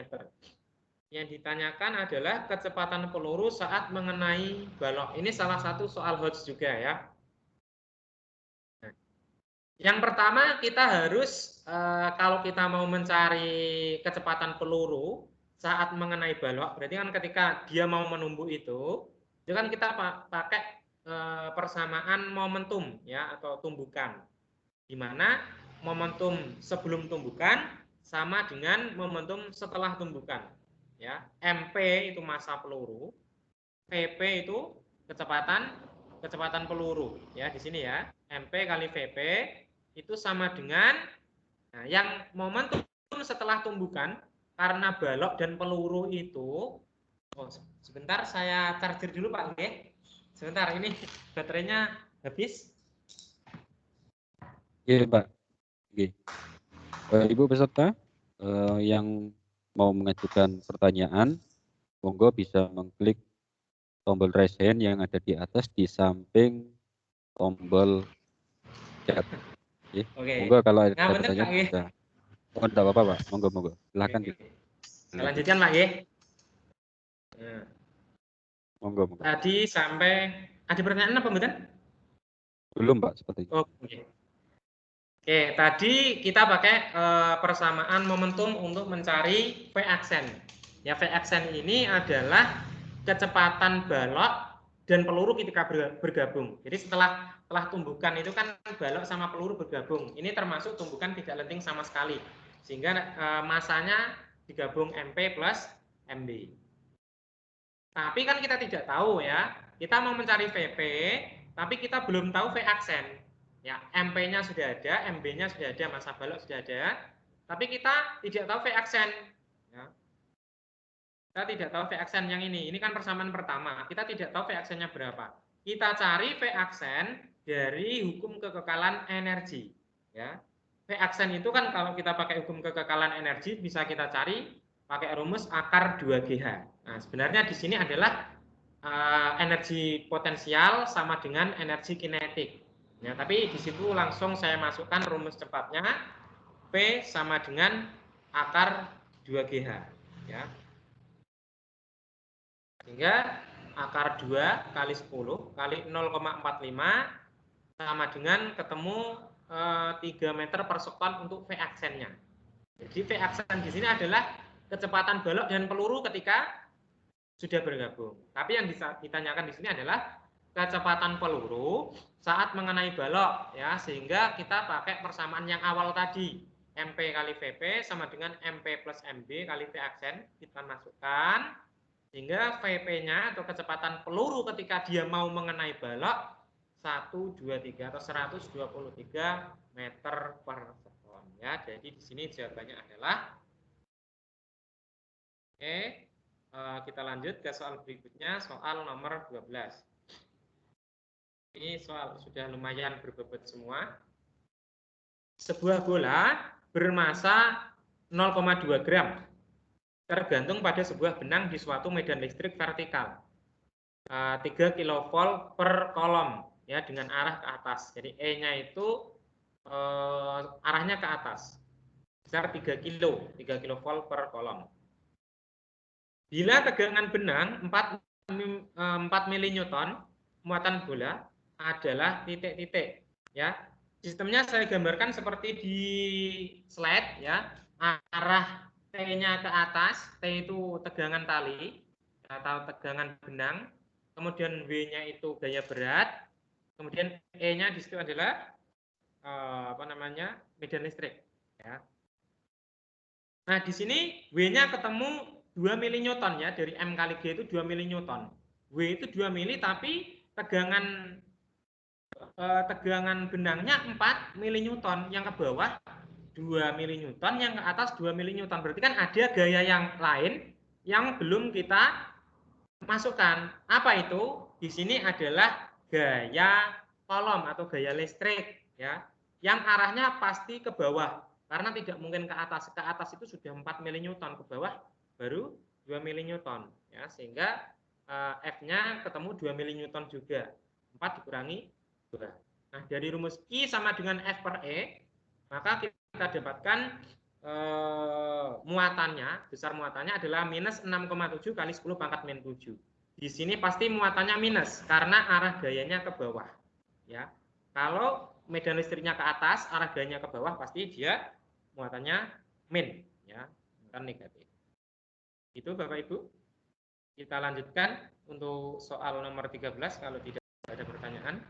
[SPEAKER 2] Yang ditanyakan adalah kecepatan peluru saat mengenai balok. Ini salah satu soal HOTS juga ya. Nah, yang pertama kita harus kalau kita mau mencari kecepatan peluru saat mengenai balok, berarti kan ketika dia mau menumbuk itu kan kita pakai persamaan momentum ya atau tumbukan, di mana momentum sebelum tumbukan sama dengan momentum setelah tumbukan. Ya, MP itu massa peluru, VP itu kecepatan peluru. Ya, di sini ya, MP kali VP itu sama dengan yang momentum setelah tumbukan karena balok dan peluru itu. Sebentar saya charger dulu Pak. Oke. Sebentar, ini baterainya habis.
[SPEAKER 1] Iya Pak. Oke. Ibu peserta yang mau mengajukan pertanyaan, monggo bisa mengklik tombol raise hand yang ada di atas di samping tombol chat. Oke. Monggo kalau ada pertanyaan bisa. Oh, tidak apa-apa Pak. Monggo. Silakan.
[SPEAKER 2] Saya lanjutkan Pak ya. Nah.
[SPEAKER 1] Monggo.
[SPEAKER 2] Tadi sampai ada pertanyaan apa betul?
[SPEAKER 1] Belum Pak, seperti itu.
[SPEAKER 2] Oke, tadi kita pakai persamaan momentum untuk mencari V aksen. Ya, V aksen ini adalah kecepatan balok dan peluru ketika bergabung. Jadi setelah tumbukan itu kan balok sama peluru bergabung. Ini termasuk tumbukan tidak lenting sama sekali. Sehingga masanya digabung MP plus MB. Tapi kan kita tidak tahu ya. Kita mau mencari VP, tapi kita belum tahu V aksen. Ya, MP-nya sudah ada, MB-nya sudah ada, massa balok sudah ada, tapi kita tidak tahu V aksen. Ya. Kita tidak tahu V aksen yang ini. Ini kan persamaan pertama. Kita tidak tahu V aksennya berapa. Kita cari V aksen dari hukum kekekalan energi. Ya. V aksen itu kan kalau kita pakai hukum kekekalan energi bisa kita cari pakai rumus akar 2GH. Nah, sebenarnya di sini adalah energi potensial sama dengan energi kinetik. Ya, tapi di situ langsung saya masukkan rumus cepatnya, P sama dengan akar 2GH. Ya. Sehingga akar 2 kali 10 kali 0,45 sama dengan ketemu 3 meter per sekon untuk V aksennya. Jadi V aksen di sini adalah kecepatan balok dan peluru ketika sudah bergabung. Tapi yang ditanyakan di sini adalah kecepatan peluru saat mengenai balok, ya, sehingga kita pakai persamaan yang awal tadi, MP kali VP sama dengan MP plus MB kali V aksen, kita masukkan, sehingga VP-nya atau kecepatan peluru ketika dia mau mengenai balok 123 atau 123 meter per sekon, ya. Jadi di sini jawabannya adalah oke. Kita lanjut ke soal berikutnya, soal nomor 12. Ini soal sudah lumayan berbobot semua. Sebuah bola bermasa 0,2 gram tergantung pada sebuah benang di suatu medan listrik vertikal 3 kV per kolom, ya, dengan arah ke atas. Jadi E-nya itu arahnya ke atas besar 3 kV per kolom. Bila tegangan benang 4 mN, muatan bola adalah titik-titik, ya. Sistemnya saya gambarkan seperti di slide, ya. Arah T-nya ke atas, T itu tegangan tali atau tegangan benang, kemudian W-nya itu gaya berat, kemudian E-nya di situ adalah medan listrik, ya. Nah, di sini W-nya ketemu 2 mN, ya, dari M kali G itu 2 mN. W itu 2 mili tapi tegangan benangnya 4 mN, yang ke bawah 2 mN, yang ke atas 2 mN. Berarti kan ada gaya yang lain yang belum kita masukkan. Apa itu? Di sini adalah gaya kolom atau gaya listrik, ya, yang arahnya pasti ke bawah karena tidak mungkin ke atas. Ke atas itu sudah 4 mN, ke bawah baru 2 mN, ya, sehingga F-nya ketemu 2 mN juga. 4 dikurangi 2. Nah, dari rumus Q sama dengan F per E, maka kita dapatkan muatannya, besar muatannya adalah minus 6,7 kali 10 pangkat min 7. Di sini pasti muatannya minus karena arah gayanya ke bawah, ya. Kalau medan listriknya ke atas, arah gayanya ke bawah, pasti dia muatannya min, ya, bukan negatif. Itu Bapak Ibu. Kita lanjutkan untuk soal nomor 13 kalau tidak ada pertanyaan.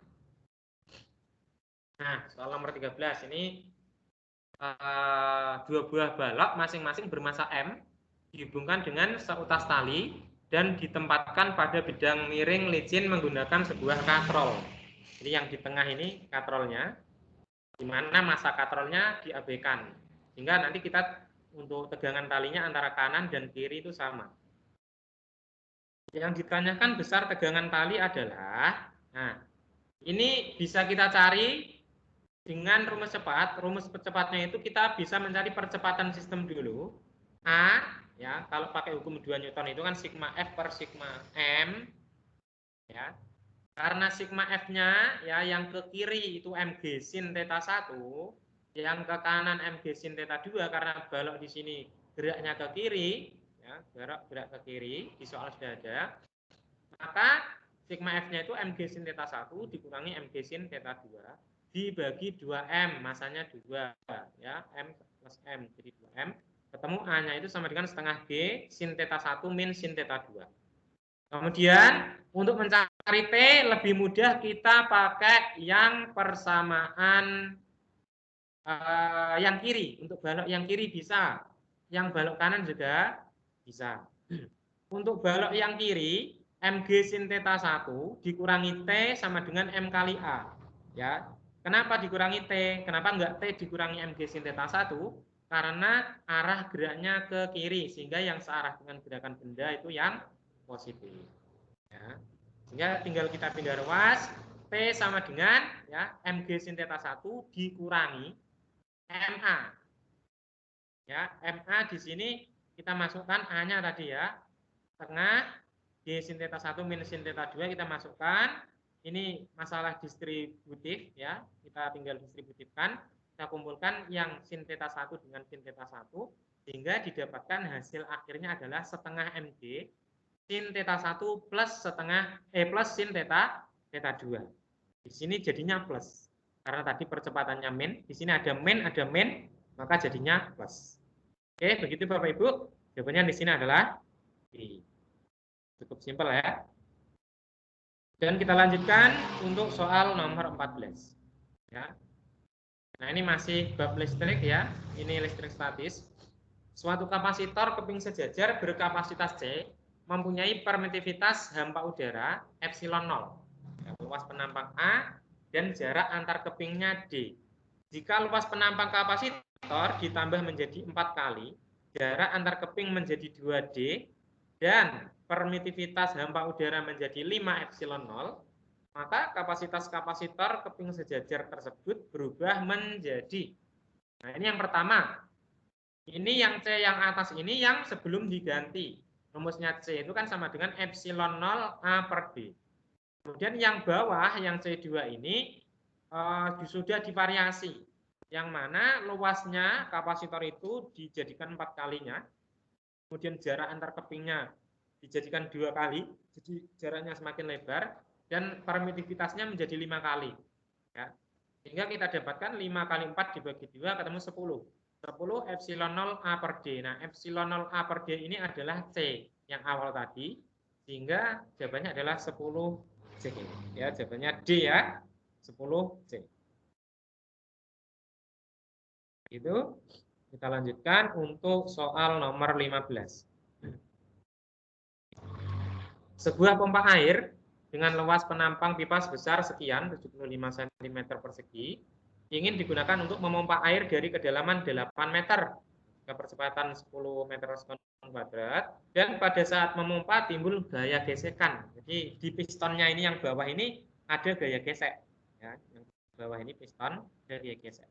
[SPEAKER 2] Nah, soal nomor 13 ini dua buah balok masing-masing bermasa M dihubungkan dengan seutas tali dan ditempatkan pada bidang miring licin menggunakan sebuah katrol. Jadi yang di tengah ini katrolnya, di mana masa katrolnya diabaikan. Sehingga nanti kita untuk tegangan talinya antara kanan dan kiri itu sama. Yang ditanyakan besar tegangan tali adalah, nah, ini bisa kita cari dengan rumus cepat. Rumus cepatnya itu kita bisa mencari percepatan sistem dulu. A, ya, kalau pakai hukum 2 Newton itu kan sigma F per sigma M, ya. Karena sigma F-nya, ya, yang ke kiri itu mg sin theta 1, yang ke kanan mg sin theta 2 karena balok di sini geraknya ke kiri, ya, gerak ke kiri, di soal sudah ada. Maka sigma F-nya itu mg sin theta 1 dikurangi mg sin theta 2 dibagi 2M, masanya 2, ya, M plus M, jadi 2M. Ketemu A-nya itu sama dengan setengah G sin theta 1 min sin theta 2. Kemudian untuk mencari T lebih mudah kita pakai yang persamaan yang kiri. Untuk balok yang kiri bisa, yang balok kanan juga bisa. Untuk balok yang kiri, mg sin theta 1 dikurangi T sama dengan M kali A, ya. Kenapa dikurangi T? Kenapa enggak T dikurangi mg sin theta 1? Karena arah geraknya ke kiri, sehingga yang searah dengan gerakan benda itu yang positif, ya. Sehingga tinggal kita pindah ruas, T sama dengan, ya, mg sin theta 1 dikurangi MA, ya. MA di sini kita masukkan A-nya tadi, ya, tengah G sin theta 1 minus sin theta 2 kita masukkan. Ini masalah distributif ya. Kita tinggal distributifkan. Kita kumpulkan yang sin theta 1 dengan sin theta 1 sehingga didapatkan hasil akhirnya adalah setengah MG sin theta 1 plus setengah plus sin theta 2. Di sini jadinya plus. Karena tadi percepatannya min, di sini ada min, maka jadinya plus. Oke, begitu Bapak Ibu. Jawabannya di sini adalah B. Cukup simpel ya. Dan kita lanjutkan untuk soal nomor 14. Ya. Nah, ini masih bab listrik ya. Ini listrik statis. Suatu kapasitor keping sejajar berkapasitas C mempunyai permitivitas hampa udara epsilon 0. Ya, luas penampang A dan jarak antar kepingnya D. Jika luas penampang kapasitor ditambah menjadi 4 kali, jarak antar keping menjadi 2D, dan permitivitas hampa udara menjadi 5 epsilon 0, maka kapasitas kapasitor keping sejajar tersebut berubah menjadi. Nah, ini yang pertama. Ini yang C yang atas ini yang sebelum diganti. Rumusnya C itu kan sama dengan epsilon 0 A per D. Kemudian yang bawah, yang C2 ini sudah divariasi. Yang mana luasnya kapasitor itu dijadikan 4 kalinya. Kemudian jarak antar kepingnya dijadikan 2 kali. Jadi jaraknya semakin lebar. Dan permitivitasnya menjadi 5 kali. Ya. Sehingga kita dapatkan 5 kali 4 dibagi 2 ketemu 10. 10 epsilon 0 A per D. Nah, epsilon 0 A per D ini adalah C yang awal tadi. Sehingga jawabannya adalah 10 C. Ya, jawabannya D ya. 10 C. Itu kita lanjutkan untuk soal nomor 15. Sebuah pompa air dengan luas penampang pipa sebesar sekian 75 cm persegi ingin digunakan untuk memompa air dari kedalaman 8 meter ke percepatan 10 meter sekon kuadrat, dan pada saat memompa timbul gaya gesekan. Jadi di pistonnya ini yang bawah ini ada gaya gesek ya, yang bawah ini piston ada gaya gesek.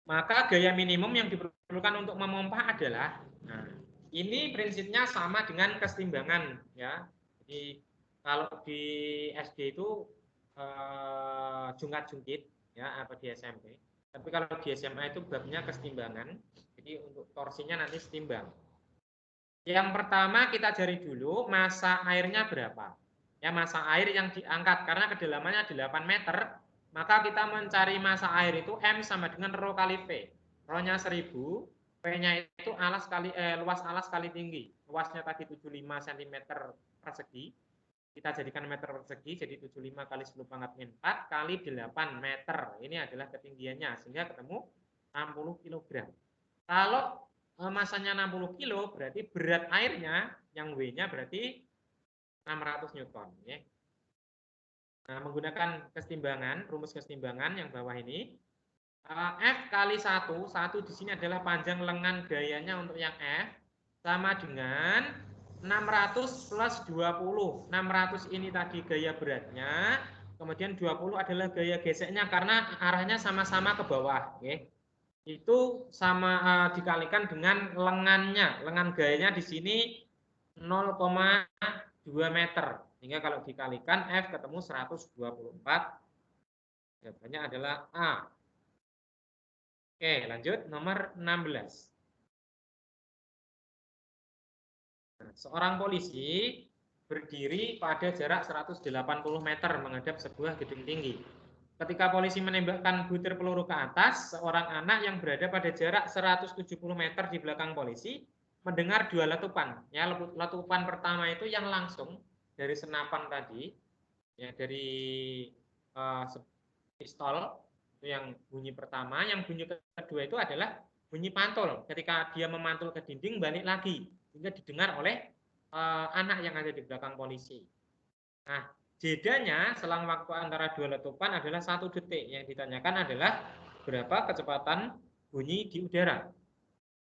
[SPEAKER 2] Maka gaya minimum yang diperlukan untuk memompa adalah, nah, ini prinsipnya sama dengan kesetimbangan ya. Jadi kalau di SD itu jungkat-jungkit ya, apa di SMP. Tapi kalau di SMA itu babnya kesetimbangan. Jadi untuk torsinya nanti setimbang. Yang pertama kita cari dulu massa airnya berapa. Ya, massa air yang diangkat karena kedalamannya 8 meter, maka kita mencari massa air itu M sama dengan rho kali V. Rho-nya 1000, P-nya itu luas alas kali tinggi. Luasnya tadi 75 cm persegi. Kita jadikan meter persegi, jadi 75 kali 10 pangkat min 4 kali 8 meter. Ini adalah ketinggiannya, sehingga ketemu 60 kg. Kalau masanya 60 kg, berarti berat airnya, yang W-nya berarti 600 Newton. Ya. Nah, menggunakan kesetimbangan, rumus kesetimbangan yang bawah ini, F kali 1 di sini adalah panjang lengan gayanya untuk yang F, sama dengan 600 plus 20. 600 ini tadi gaya beratnya, kemudian 20 adalah gaya geseknya karena arahnya sama-sama ke bawah. Okay. Itu sama dikalikan dengan lengannya. Lengan gayanya di sini 0,2 meter. Sehingga kalau dikalikan F ketemu 124. Jawabannya adalah A. Oke, lanjut nomor 16. Seorang polisi berdiri pada jarak 180 meter menghadap sebuah gedung tinggi. Ketika polisi menembakkan butir peluru ke atas, seorang anak yang berada pada jarak 170 meter di belakang polisi mendengar dua letupan. Ya, letupan pertama itu yang langsung dari senapan tadi, ya, dari pistol itu yang bunyi pertama. Yang bunyi kedua itu adalah bunyi pantul. Ketika dia memantul ke dinding balik lagi, sehingga didengar oleh anak yang ada di belakang polisi. Nah, jedanya selang waktu antara dua letupan adalah 1 detik. Yang ditanyakan adalah berapa kecepatan bunyi di udara.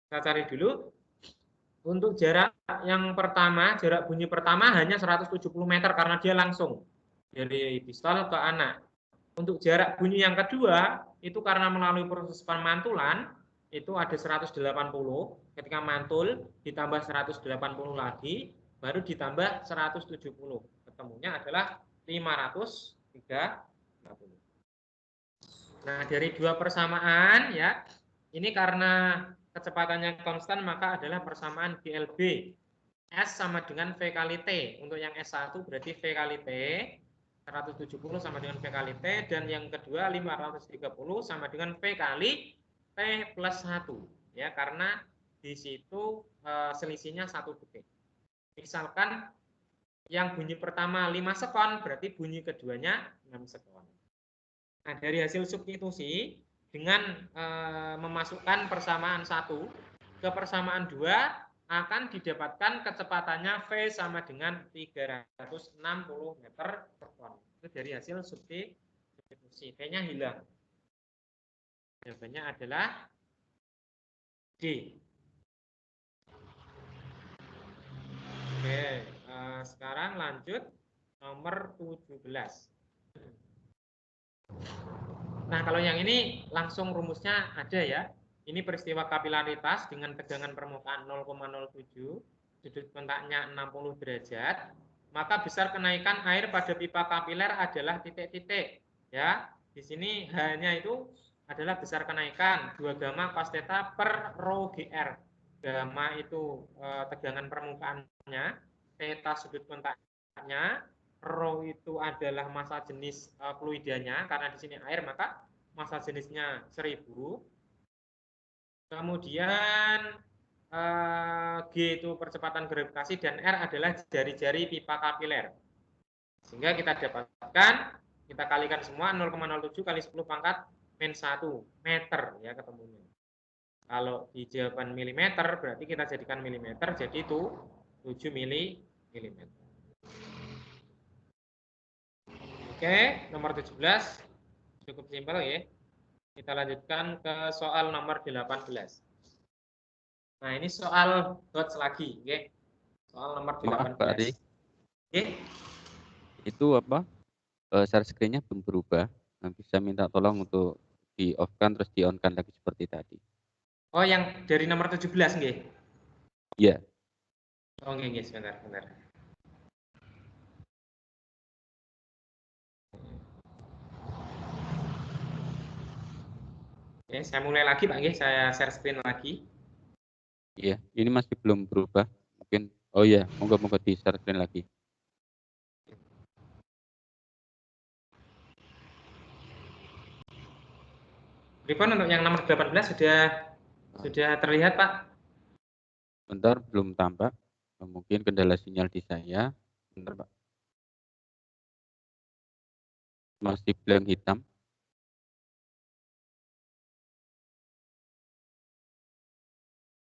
[SPEAKER 2] Kita cari dulu. Untuk jarak yang pertama, jarak bunyi pertama hanya 170 meter karena dia langsung dari pistol ke anak. Untuk jarak bunyi yang kedua, itu karena melalui proses pemantulan, itu ada 180. Ketika mantul, ditambah 180 lagi, baru ditambah 170. Ketemunya adalah 530. Nah, dari dua persamaan ya, ini karena kecepatannya konstan maka adalah persamaan GLB. S sama dengan V kali T. Untuk yang S1 berarti V kali T, 170 sama dengan V kali T, dan yang kedua 530 sama dengan V kali T plus 1. Ya, karena di situ selisihnya 1 detik. Misalkan yang bunyi pertama 5 sekon, berarti bunyi keduanya 6 sekon. Nah, dari hasil substitusi dengan memasukkan persamaan 1 ke persamaan 2 akan didapatkan kecepatannya V sama dengan 360 meter per ton. Itu dari hasil substitusi. V-nya hilang. Jawabannya adalah D. Oke, sekarang lanjut nomor 17. Nah, kalau yang ini langsung rumusnya ada ya. Ini peristiwa kapilaritas dengan tegangan permukaan 0,07, sudut kontaknya 60 derajat. Maka besar kenaikan air pada pipa kapiler adalah titik-titik. Ya, di sini H-nya itu adalah besar kenaikan 2 gamma cos theta per rho GR. Gamma itu tegangan permukaannya, theta sudut kontaknya, rho itu adalah massa jenis fluidanya, karena di sini air maka massa jenisnya 1000. Kemudian G itu percepatan gravitasi dan R adalah jari-jari pipa kapiler. Sehingga kita dapatkan, kita kalikan semua 0,07 kali 10 pangkat min 1 meter ya ketemunya. Kalau di jawaban milimeter berarti kita jadikan milimeter, jadi itu 7 milimeter. Oke, nomor 17 cukup simpel ya. Kita lanjutkan ke soal nomor 18. Nah, ini soal dots lagi, ya. Soal nomor 18.
[SPEAKER 1] Maaf, Pak Ari.
[SPEAKER 2] Oke.
[SPEAKER 1] Itu apa? Share screen-nya belum berubah. Nah, bisa minta tolong untuk di off-kan terus di on-kan lagi seperti tadi.
[SPEAKER 2] Oh, yang dari nomor 17, nggih?
[SPEAKER 1] Iya.
[SPEAKER 2] Oh, nggih, sebentar. Oke, saya mulai lagi, Pak, nggih. Saya share screen lagi.
[SPEAKER 1] Iya, ini masih belum berubah. Mungkin, oh iya, moga-moga di share screen lagi.
[SPEAKER 2] Ripon untuk yang nomor 18 sudah terlihat, Pak?
[SPEAKER 1] Bentar, belum tampak. Mungkin kendala sinyal di saya. Bentar, Pak. Masih blank hitam.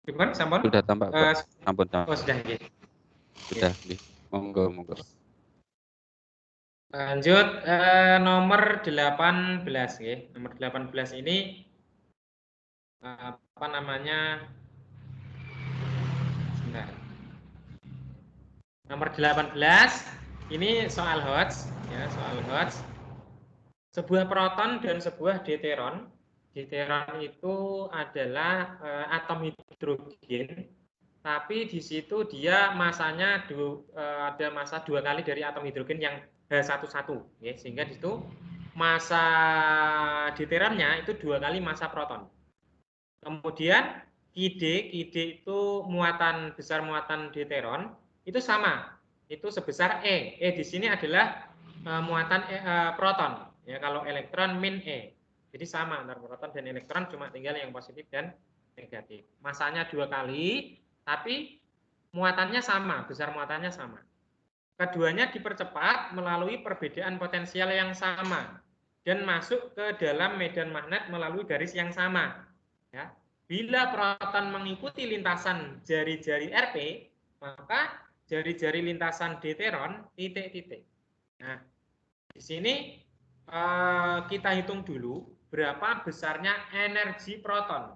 [SPEAKER 2] Ripon, sampun?
[SPEAKER 1] Sudah tampak, Pak. Ampun, tampak.
[SPEAKER 2] Oh, sudah, nggih.
[SPEAKER 1] Sudah, nggih. Monggo.
[SPEAKER 2] Lanjut nomor 18 ya. Nomor 18 ini apa namanya? Sebentar. Nomor 18 ini soal Hodge ya, soal Hodge. Sebuah proton dan sebuah deuteron. Deuteron itu adalah atom hidrogen, tapi di situ dia masanya ada massa 2 kali dari atom hidrogen yang H11 ya, sehingga di situ massa deuteronnya itu 2 kali massa proton. Kemudian Kd itu besar muatan deuteron itu sama, itu sebesar E. E di sini adalah muatan proton ya, kalau elektron min E. Jadi sama antara proton dan elektron, cuma tinggal yang positif dan negatif. Masanya 2 kali, tapi muatannya sama, besar muatannya sama. Keduanya dipercepat melalui perbedaan potensial yang sama dan masuk ke dalam medan magnet melalui garis yang sama. Ya. Bila proton mengikuti lintasan jari-jari RP, maka jari-jari lintasan deuteron titik-titik. Nah, di sini kita hitung dulu berapa besarnya energi proton.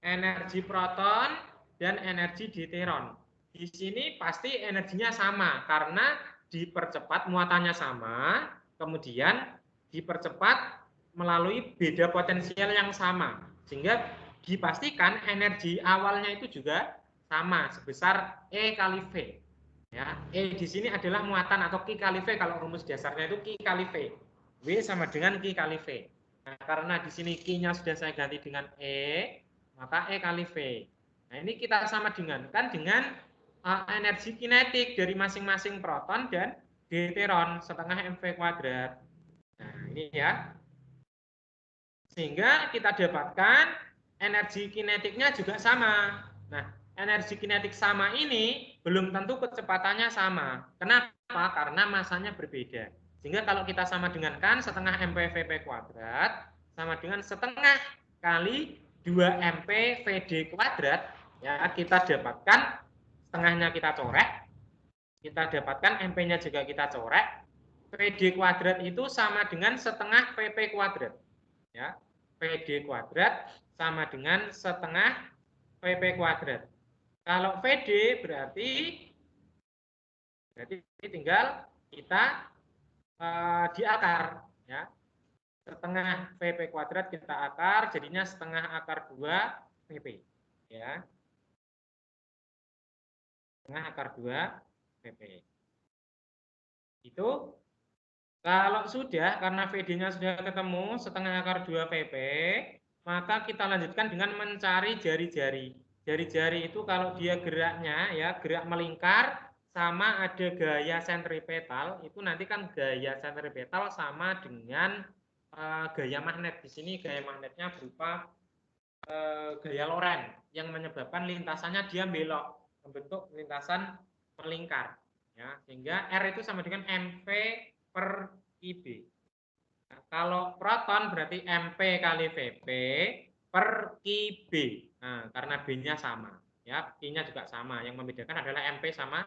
[SPEAKER 2] Energi proton dan energi deuteron. Di sini pasti energinya sama karena dipercepat, muatannya sama, kemudian dipercepat melalui beda potensial yang sama. Sehingga dipastikan energi awalnya itu juga sama, sebesar E kali V. Ya, E di sini adalah muatan atau Q kali V, kalau rumus dasarnya itu Q kali V. W sama dengan Q kali V. Nah, karena di sini Q-nya sudah saya ganti dengan E, maka E kali V. Nah, ini kita sama dengan energi kinetik dari masing-masing proton dan deuteron setengah mv kuadrat. Nah, ini ya. Sehingga kita dapatkan energi kinetiknya juga sama. Nah, energi kinetik sama ini belum tentu kecepatannya sama. Kenapa? Karena masanya berbeda. Sehingga kalau kita sama dengan kan setengah mv/v kuadrat sama dengan setengah kali 2 mp vd kuadrat, ya kita dapatkan setengahnya kita coret, kita dapatkan mp-nya juga kita coret, vd kuadrat itu sama dengan setengah vp kuadrat. Ya, vd kuadrat sama dengan setengah vp kuadrat. Kalau vd berarti tinggal kita diakar, ya. Setengah vp kuadrat kita akar, jadinya setengah akar 2 vp, ya. Setengah akar 2 vp. Itu kalau sudah, karena VD-nya sudah ketemu setengah akar 2 VP, maka kita lanjutkan dengan mencari jari-jari. Jari-jari itu kalau dia geraknya, ya gerak melingkar, sama ada gaya sentripetal, itu nanti kan gaya sentripetal sama dengan gaya magnet. Di sini gaya magnetnya berupa gaya Lorentz, yang menyebabkan lintasannya dia belok, membentuk lintasan melingkar. Ya, sehingga R itu sama dengan mv per IB. Nah, kalau proton berarti MP kali VP per QB. Nah, karena B-nya sama, ya, Q-nya juga sama. Yang membedakan adalah MP sama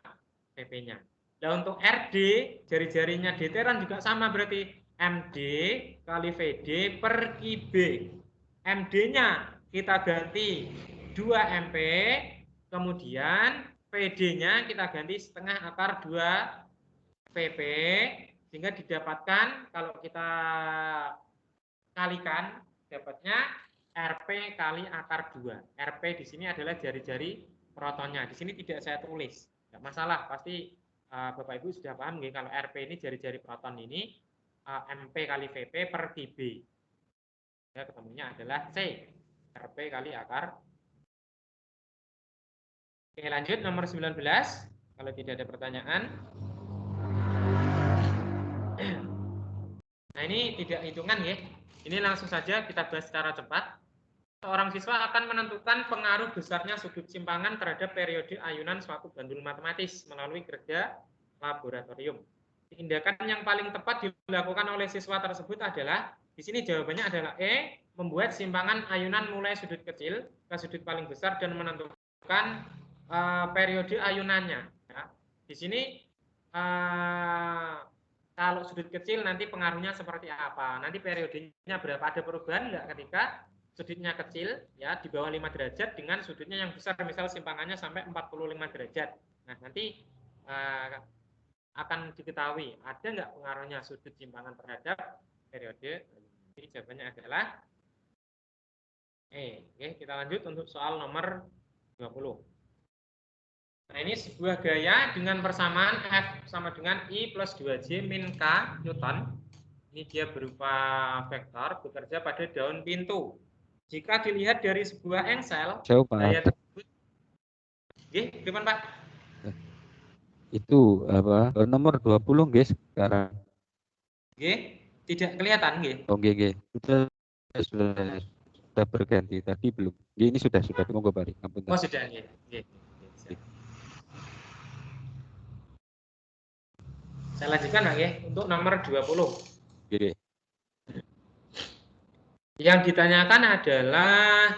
[SPEAKER 2] VP-nya. Nah, untuk RD, jari-jarinya deuteron juga sama berarti MD kali VD per QB. MD-nya kita ganti 2 MP, kemudian VD-nya kita ganti setengah akar 2 PP, sehingga didapatkan kalau kita kalikan dapatnya RP kali akar 2. RP di sini adalah jari-jari protonnya. Di sini tidak saya tulis. Tidak masalah, pasti Bapak Ibu sudah paham nggih, kalau RP ini jari-jari proton ini MP kali VP per QB. Ya, ketemunya adalah C. RP kali akar. Oke, lanjut nomor 19. Kalau tidak ada pertanyaan. Nah, ini tidak hitungan ya. Ini langsung saja kita bahas secara cepat. Seorang siswa akan menentukan pengaruh besarnya sudut simpangan terhadap periode ayunan suatu bandul matematis melalui kerja laboratorium. Tindakan yang paling tepat dilakukan oleh siswa tersebut adalah, di sini jawabannya adalah E, membuat simpangan ayunan mulai sudut kecil ke sudut paling besar dan menentukan periode ayunannya. Ya. Di sini kalau sudut kecil nanti pengaruhnya seperti apa? Nanti periodenya berapa? Ada perubahan nggak ketika sudutnya kecil, ya di bawah 5 derajat dengan sudutnya yang besar, misal simpangannya sampai 45 derajat. Nah, nanti akan diketahui ada nggak pengaruhnya sudut simpangan terhadap periode. Jadi jawabannya adalah E. Oke, kita lanjut untuk soal nomor 20. Nah, ini sebuah gaya dengan persamaan F sama dengan I plus 2J min K Newton. Ini dia berupa vektor bekerja pada daun pintu. Jika dilihat dari sebuah engsel, gaya tersebut, gimana Pak?
[SPEAKER 1] Itu apa? Nomor 20 guys sekarang.
[SPEAKER 2] Tidak kelihatan nggih.
[SPEAKER 1] Oh, nggih. Sudah berganti, tadi belum. Ini sudah monggo Pak.
[SPEAKER 2] Oh, sudah nggih. Saya lanjutkan Pak nggih untuk nomor 20.
[SPEAKER 1] Nggih.
[SPEAKER 2] Yang ditanyakan adalah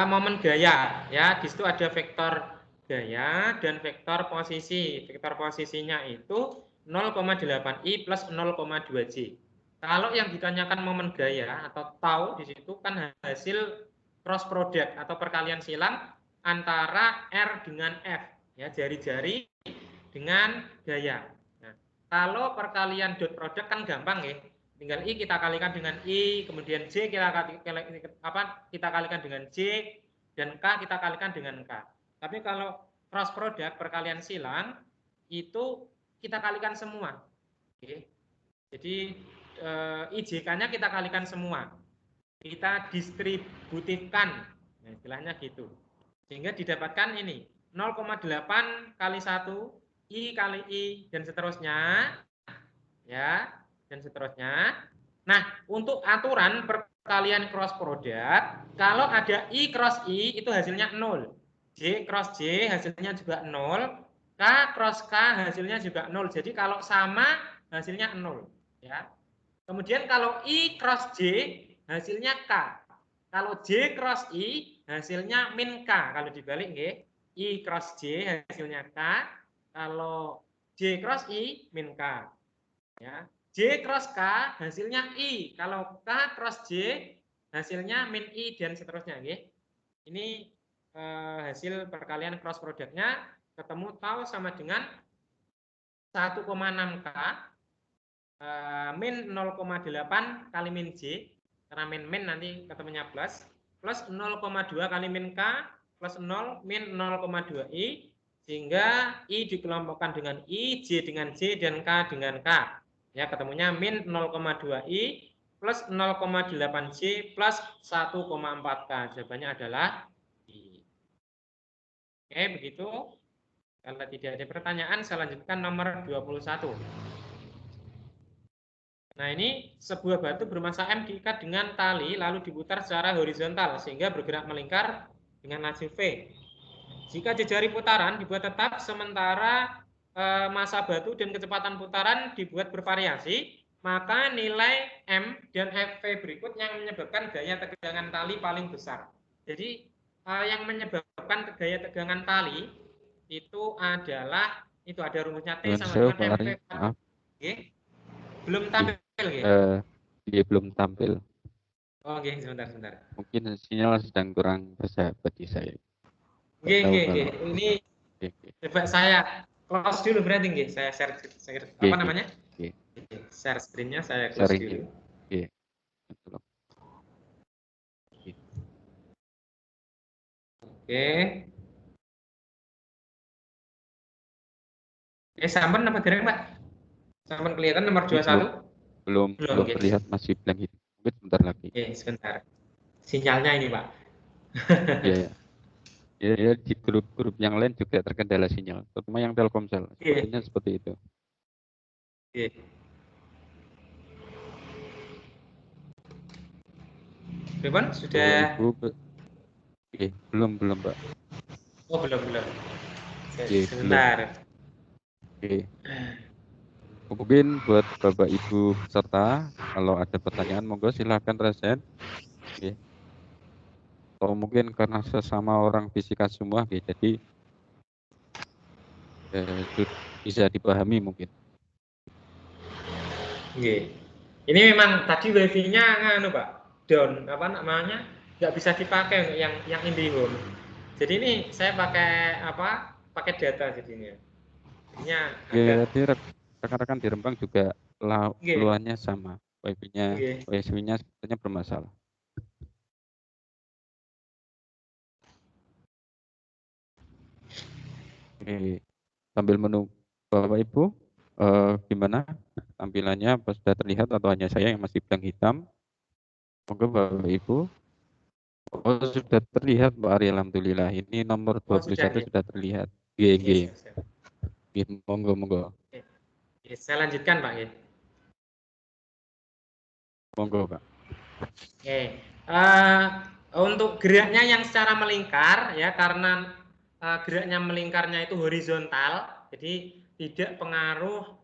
[SPEAKER 2] momen gaya, ya. Di situ ada vektor gaya dan vektor posisi. Vektor posisinya itu 0,8i plus 0,2j. Kalau yang ditanyakan momen gaya atau tau di situ kan hasil cross product atau perkalian silang antara R dengan F, ya, jari-jari dengan gaya. Nah, kalau perkalian dot product kan gampang ya. Tinggal I kita kalikan dengan I, kemudian J kita kalikan dengan J, dan K kita kalikan dengan K. Tapi kalau cross product perkalian silang, itu kita kalikan semua. Oke. Jadi IJK-nya kita kalikan semua. Kita distributifkan. Nah, istilahnya gitu. Sehingga didapatkan ini 0,8 kali 1 I kali I dan seterusnya, ya, dan seterusnya. Nah, untuk aturan perkalian cross product, kalau ada I cross I itu hasilnya 0. J cross J hasilnya juga 0. K cross K hasilnya juga 0. Jadi kalau sama hasilnya 0, ya. Kemudian kalau I cross J hasilnya K. Kalau J cross I hasilnya min K. Kalau dibalik nggih, I cross J hasilnya K. Kalau J cross I min K. Ya. J cross K hasilnya I. Kalau K cross J hasilnya min I dan seterusnya nggih. Ini hasil perkalian cross produknya ketemu tau sama dengan 1,6 K min 0,8 kali min J, karena min nanti ketemunya plus 0,2 kali min K plus 0 min 0,2 I, sehingga I dikelompokkan dengan I, J dengan J, dan K dengan K. Ya, ketemunya min 0,2 I plus 0,8 J plus 1,4 K. Jawabannya adalah I. Oke, begitu. Kalau tidak ada pertanyaan, saya lanjutkan nomor 21. Nah, ini sebuah batu bermassa M diikat dengan tali lalu diputar secara horizontal sehingga bergerak melingkar dengan laju V. Jika jejari putaran dibuat tetap sementara massa batu dan kecepatan putaran dibuat bervariasi, maka nilai M dan Fv berikut yang menyebabkan gaya tegangan tali paling besar. Jadi yang menyebabkan gaya tegangan tali itu adalah ada rumusnya T sama dengan Mv. Oke. Belum tampil ya?
[SPEAKER 1] Belum tampil.
[SPEAKER 2] Oh, oke, sebentar.
[SPEAKER 1] Mungkin sinyal sedang kurang bersahabat di saya.
[SPEAKER 2] Oke. Ini coba saya close dulu berarti nggih. Saya share apa namanya? Share screen-nya saya close dulu.
[SPEAKER 1] Oke.
[SPEAKER 2] Sampean apa dereng, Pak? Sampean kelihatan nomor 21?
[SPEAKER 1] Belum terlihat, masih blank itu. Mungkin sebentar lagi.
[SPEAKER 2] Oke, sebentar. Sinyalnya ini, Pak.
[SPEAKER 1] Iya. Ya, di grup-grup yang lain juga terkendala sinyal, terutama yang Telkomsel. Sepertinya seperti itu.
[SPEAKER 2] Oke. Bagaimana? Sudah?
[SPEAKER 1] Belum, Pak.
[SPEAKER 2] Oh, belum. Sebentar.
[SPEAKER 1] Oke. Mungkin buat Bapak Ibu peserta, kalau ada pertanyaan monggo silahkan resen. Oke. Atau mungkin karena sesama orang fisika semua, jadi bisa dipahami mungkin.
[SPEAKER 2] Ini memang tadi wifi-nya Pak, down, apa namanya, nggak bisa dipakai untuk yang IndiHome. Jadi ini saya pakai data jadinya.
[SPEAKER 1] Jadi rekan-rekan di Rembang juga keluhannya sama, wifi-nya sepertinya bermasalah. Oke, sambil menunggu Bapak Ibu, gimana tampilannya? Apa sudah terlihat atau hanya saya yang masih blank hitam? Monggo Bapak Ibu. Oh, sudah terlihat Pak Ari, alhamdulillah. Ini nomor 21 sudah terlihat. G. Monggo.
[SPEAKER 2] Saya lanjutkan Pak.
[SPEAKER 1] Monggo Pak.
[SPEAKER 2] Oke. Untuk geraknya yang secara melingkar, ya, karena geraknya melingkarnya itu horizontal, jadi tidak pengaruh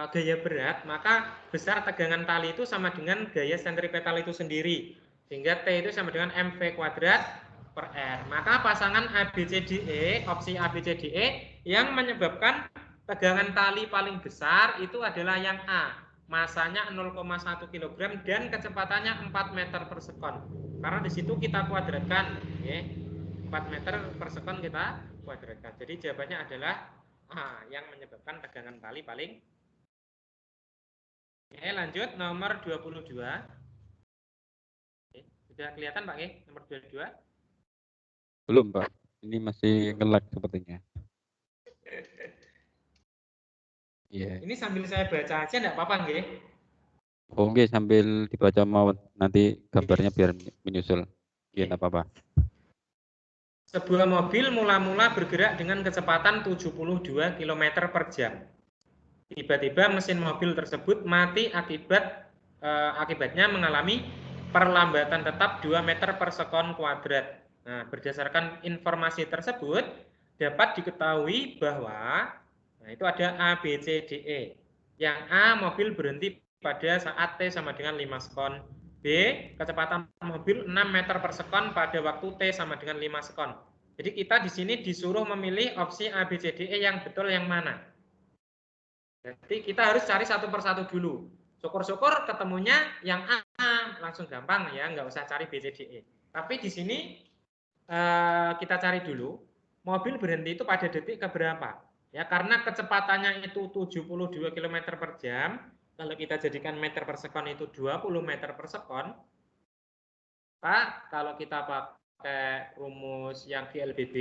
[SPEAKER 2] gaya berat, maka besar tegangan tali itu sama dengan gaya sentripetal itu sendiri, sehingga T itu sama dengan mv kuadrat per R. Maka pasangan ABCDE, opsi ABCDE yang menyebabkan tegangan tali paling besar itu adalah yang A, masanya 0,1 kg dan kecepatannya 4 meter per sekon. Karena di situ kita kuadratkan, ya, 4 meter per sekon kita kuadratkan. Jadi jawabannya adalah A, yang menyebabkan tegangan tali paling. Oke, lanjut nomor 22. Oke, sudah kelihatan Pak, nomor 22?
[SPEAKER 1] Belum Pak, ini masih nge-lag sepertinya. Iya.
[SPEAKER 2] Ini sambil saya baca aja enggak apa-apa nggih?
[SPEAKER 1] Oke, sambil dibaca mau nanti gambarnya biar menyusul. Iya,
[SPEAKER 2] Oke.
[SPEAKER 1] enggak apa-apa.
[SPEAKER 2] Sebuah mobil mula-mula bergerak dengan kecepatan 72 km per jam. Tiba-tiba mesin mobil tersebut mati akibatnya mengalami perlambatan tetap 2 meter per sekon kuadrat. Nah, berdasarkan informasi tersebut dapat diketahui bahwa itu ada A, B, C, D, E. Yang A, mobil berhenti pada saat T sama dengan 5 sekon. B, kecepatan mobil 6 meter per sekon pada waktu T sama dengan 5 sekon. Jadi kita di sini disuruh memilih opsi A, B, C, D, E yang betul yang mana. Jadi kita harus cari satu persatu dulu. Syukur-syukur ketemunya yang A, langsung gampang ya, nggak usah cari B, C, D, E. Tapi di sini kita cari dulu, mobil berhenti itu pada detik keberapa? Ya, karena kecepatannya itu 72 km per jam, kalau kita jadikan meter per sekon itu 20 meter per sekon, Pak, kalau kita pakai rumus yang di LBB,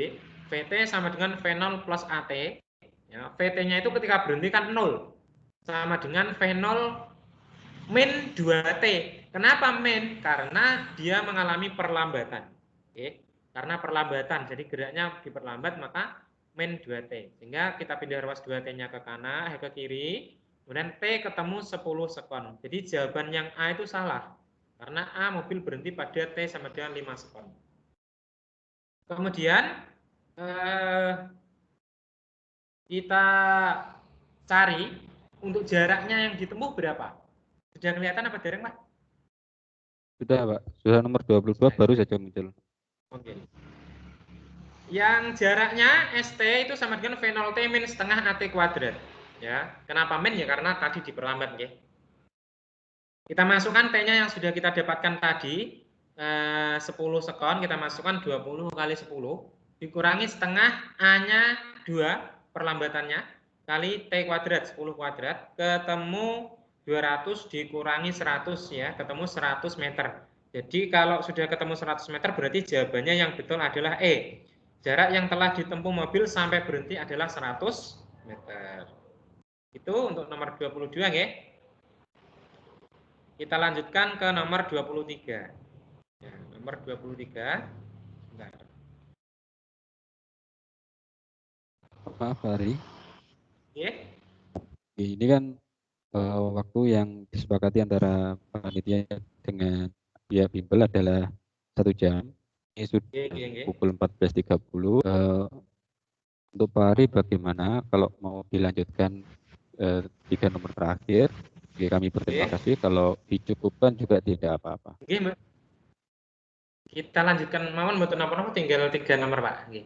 [SPEAKER 2] VT sama dengan V0 plus AT. Ya, VT-nya itu ketika berhenti kan 0. Sama dengan V0 min 2T. Kenapa min? Karena dia mengalami perlambatan. Oke. Karena perlambatan, jadi geraknya diperlambat, maka min 2T. Sehingga kita pindah ruas 2T-nya ke kanan, ke kiri, kemudian T ketemu 10 sekon. Jadi jawaban yang A itu salah. Karena A mobil berhenti pada T sama dengan 5 sekon. Kemudian kita cari untuk jaraknya yang ditempuh berapa. Sudah kelihatan apa dereng, Pak?
[SPEAKER 1] Sudah, Pak. Sudah nomor 22 baru saja muncul.
[SPEAKER 2] Oke. Yang jaraknya ST itu sama dengan V0T min setengah AT kuadrat. Ya, kenapa min? Ya karena tadi diperlambat, ya. Kita masukkan T-nya yang sudah kita dapatkan tadi, 10 sekon, kita masukkan 20 kali 10, dikurangi setengah A-nya 2, perlambatannya, kali T kuadrat, 10 kuadrat, ketemu 200 dikurangi 100 ya, ketemu 100 meter. Jadi kalau sudah ketemu 100 meter berarti jawabannya yang betul adalah E. Jarak yang telah ditempuh mobil sampai berhenti adalah 100 meter. Itu untuk nomor 22 ya. Kita lanjutkan ke nomor 23. Ya, nomor 23. Bentar.
[SPEAKER 1] Maaf, Hari.
[SPEAKER 2] Oke.
[SPEAKER 1] Ini kan waktu yang disepakati antara panitia dengan pihak bimbel adalah 1 jam. Ini sudah pukul 14.30. Untuk Pak Ari bagaimana kalau mau dilanjutkan 3 nomor terakhir? Oke, kami berterima kasih. Kalau dicukupkan juga tidak apa-apa.
[SPEAKER 2] Oke, Mbak. Kita lanjutkan mawon mboten napa-napa tinggal 3 nomor, Pak. Nggih.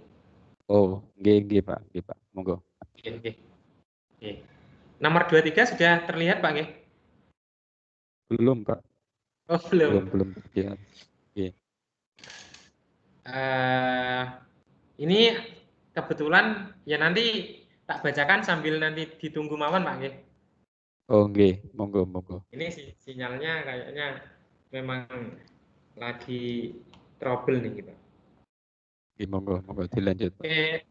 [SPEAKER 1] Oh, nggih, Pak. Nggih, Pak. Monggo.
[SPEAKER 2] Nggih. Nggih. Nomor 23 sudah terlihat, Pak, nggih?
[SPEAKER 1] Belum, Pak.
[SPEAKER 2] Oh, belum.
[SPEAKER 1] Belum terlihat. Nggih.
[SPEAKER 2] Ini kebetulan ya nanti tak bacakan sambil nanti ditunggu mawon, Pak, nggih.
[SPEAKER 1] Oh, nggih. Monggo.
[SPEAKER 2] Ini sinyalnya kayaknya memang lagi trouble nih kita.
[SPEAKER 1] Monggo dilanjut.
[SPEAKER 2] Oke.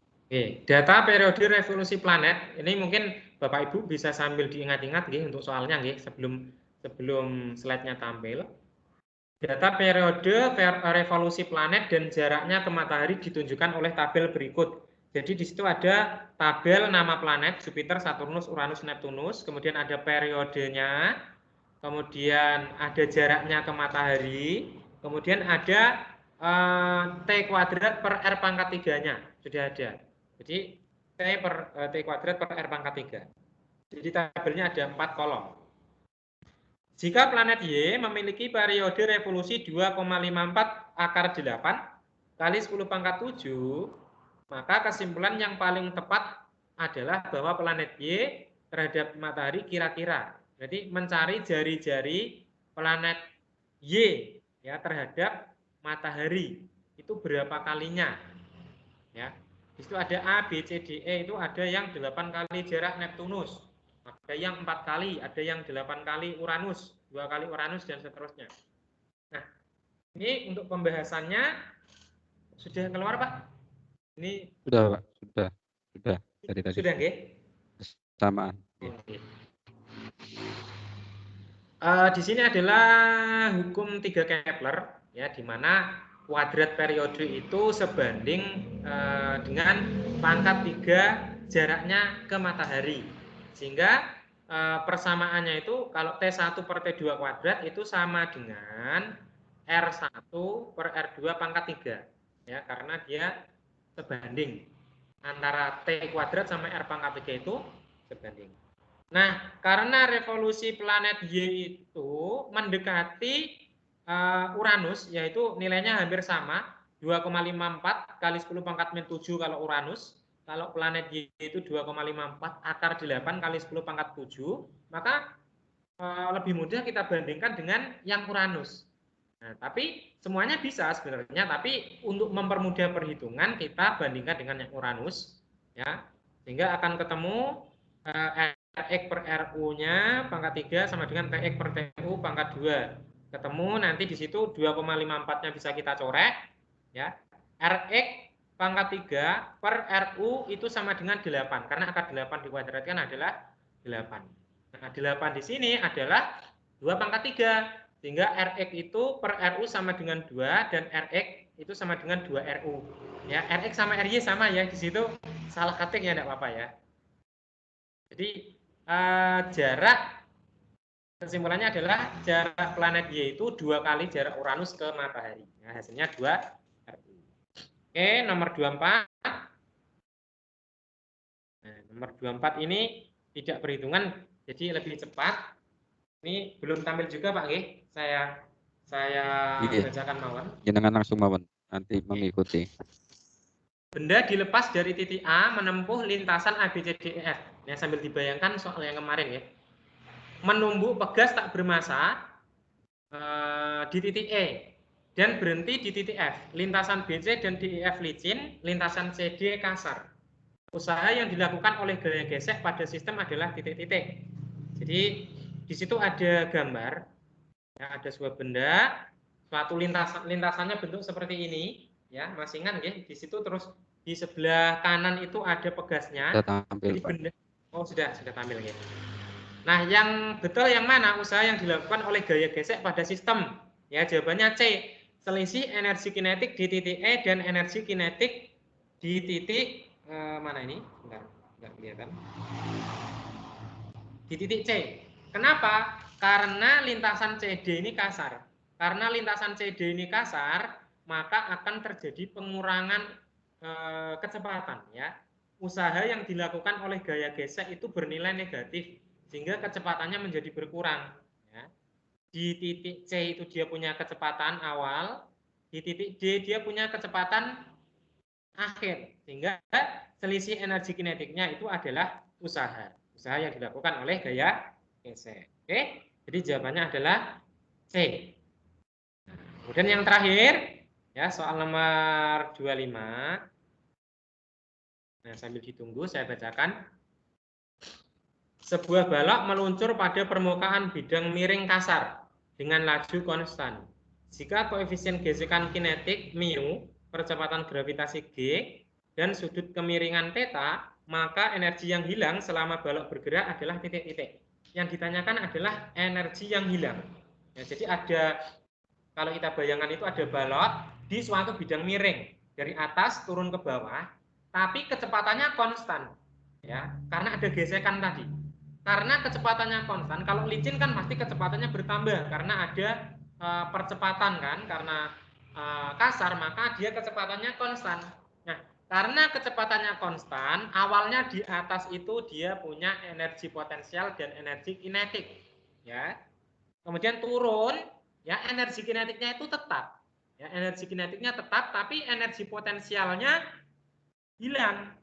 [SPEAKER 2] Data periode revolusi planet ini mungkin Bapak Ibu bisa sambil diingat-ingat nggih untuk soalnya nggih sebelum slide-nya tampil. Data periode revolusi planet dan jaraknya ke matahari ditunjukkan oleh tabel berikut. Jadi di situ ada tabel nama planet Jupiter, Saturnus, Uranus, Neptunus, kemudian ada periodenya, kemudian ada jaraknya ke matahari, kemudian ada T kuadrat per R pangkat 3-nya, sudah ada. Jadi T kuadrat per R pangkat 3. Jadi tabelnya ada 4 kolom. Jika planet Y memiliki periode revolusi 2,54 akar 8 kali 10 pangkat 7, maka kesimpulan yang paling tepat adalah bahwa planet Y terhadap matahari kira-kira. Jadi mencari jari-jari planet Y ya terhadap matahari itu berapa kalinya. Ya. Di situ ada A, B, C, D, E itu ada yang 8 kali jarak Neptunus, ada yang 4 kali, ada yang 8 kali Uranus, 2 kali Uranus dan seterusnya. Nah, ini untuk pembahasannya sudah keluar, Pak? Ini
[SPEAKER 1] sudah, Pak. Sudah. Dari tadi.
[SPEAKER 2] Sudah, nggih?
[SPEAKER 1] Samaan.
[SPEAKER 2] Oke. Di sini adalah hukum 3 Kepler, ya, di mana kuadrat periode itu sebanding dengan pangkat 3 jaraknya ke matahari. Sehingga persamaannya itu kalau T1 per T2 kuadrat itu sama dengan R1 per R2 pangkat 3. Ya, karena dia sebanding antara T kuadrat sama R pangkat 3 itu sebanding. Nah, karena revolusi planet Y itu mendekati Uranus, yaitu nilainya hampir sama, 2,54 kali 10 pangkat min 7 kalau Uranus. Kalau planet Y itu 2,54 akar 8 kali 10 pangkat 7, maka lebih mudah kita bandingkan dengan yang Uranus. Nah, tapi semuanya bisa sebenarnya, tapi untuk mempermudah perhitungan kita bandingkan dengan yang Uranus, ya, sehingga akan ketemu Rx per RU-nya pangkat 3 sama dengan Tx per TU pangkat 2. Ketemu nanti di situ 2,54-nya bisa kita corek, ya. Rx pangkat 3 per RU itu sama dengan 8 karena akar 8 dikuadratkan adalah 8. Nah, 8 di sini adalah 2 pangkat 3 sehingga Rx itu per RU sama dengan 2 dan Rx itu sama dengan 2 RU. Ya, Rx sama Ry sama ya, di situ salah ketik ya enggak apa-apa ya. Jadi jarak kesimpulannya adalah jarak planet Y itu 2 kali jarak Uranus ke matahari. Nah, hasilnya 2 RU. Oke, nomor 24. Nah, nomor 24 ini tidak perhitungan, jadi lebih cepat. Ini belum tampil juga Pak G. Saya bacakan mawon.
[SPEAKER 1] Jenengan langsung mawon nanti mengikuti.
[SPEAKER 2] Benda dilepas dari titik A menempuh lintasan ABCDEF. Ya, sambil dibayangkan soal yang kemarin ya. Menumbuk pegas tak bermassa di titik E dan berhenti di titik F. Lintasan BC dan DEF licin, lintasan CD kasar. Usaha yang dilakukan oleh gaya gesek pada sistem adalah titik-titik. Jadi di situ ada gambar, ya, ada sebuah benda, suatu lintasannya bentuk seperti ini, ya, masih ingat ya. Di situ terus di sebelah kanan itu ada pegasnya.
[SPEAKER 1] Sudah tampil,
[SPEAKER 2] jadi
[SPEAKER 1] Pak.
[SPEAKER 2] benda, oh sudah tampil ya. Nah, yang betul yang mana? Usaha yang dilakukan oleh gaya gesek pada sistem. Ya, jawabannya C. Selisih energi kinetik di titik E dan energi kinetik di titik mana ini? Bentar, enggak kelihatan. Di titik C. Kenapa? Karena lintasan CD ini kasar. Karena lintasan CD ini kasar, maka akan terjadi pengurangan kecepatan, ya. Usaha yang dilakukan oleh gaya gesek itu bernilai negatif sehingga kecepatannya menjadi berkurang, ya. Di titik C itu dia punya kecepatan awal, di titik D dia punya kecepatan akhir, sehingga selisih energi kinetiknya itu adalah usaha yang dilakukan oleh gaya gesek. Oke, jadi jawabannya adalah C. Kemudian yang terakhir, ya, soal nomor 25. Nah, sambil ditunggu saya bacakan. Sebuah balok meluncur pada permukaan bidang miring kasar dengan laju konstan. Jika koefisien gesekan kinetik mu, percepatan gravitasi g, dan sudut kemiringan theta, maka energi yang hilang selama balok bergerak adalah titik-titik. Yang ditanyakan adalah energi yang hilang. Ya, jadi ada, kalau kita bayangkan itu ada balok di suatu bidang miring dari atas turun ke bawah, tapi kecepatannya konstan, ya, karena ada gesekan tadi. Karena kecepatannya konstan, kalau licin kan pasti kecepatannya bertambah karena ada percepatan kan, karena kasar maka dia kecepatannya konstan. Nah, karena kecepatannya konstan, awalnya di atas itu dia punya energi potensial dan energi kinetik, ya. Kemudian turun, ya, energi kinetiknya itu tetap, ya, energi kinetiknya tetap, tapi energi potensialnya hilang,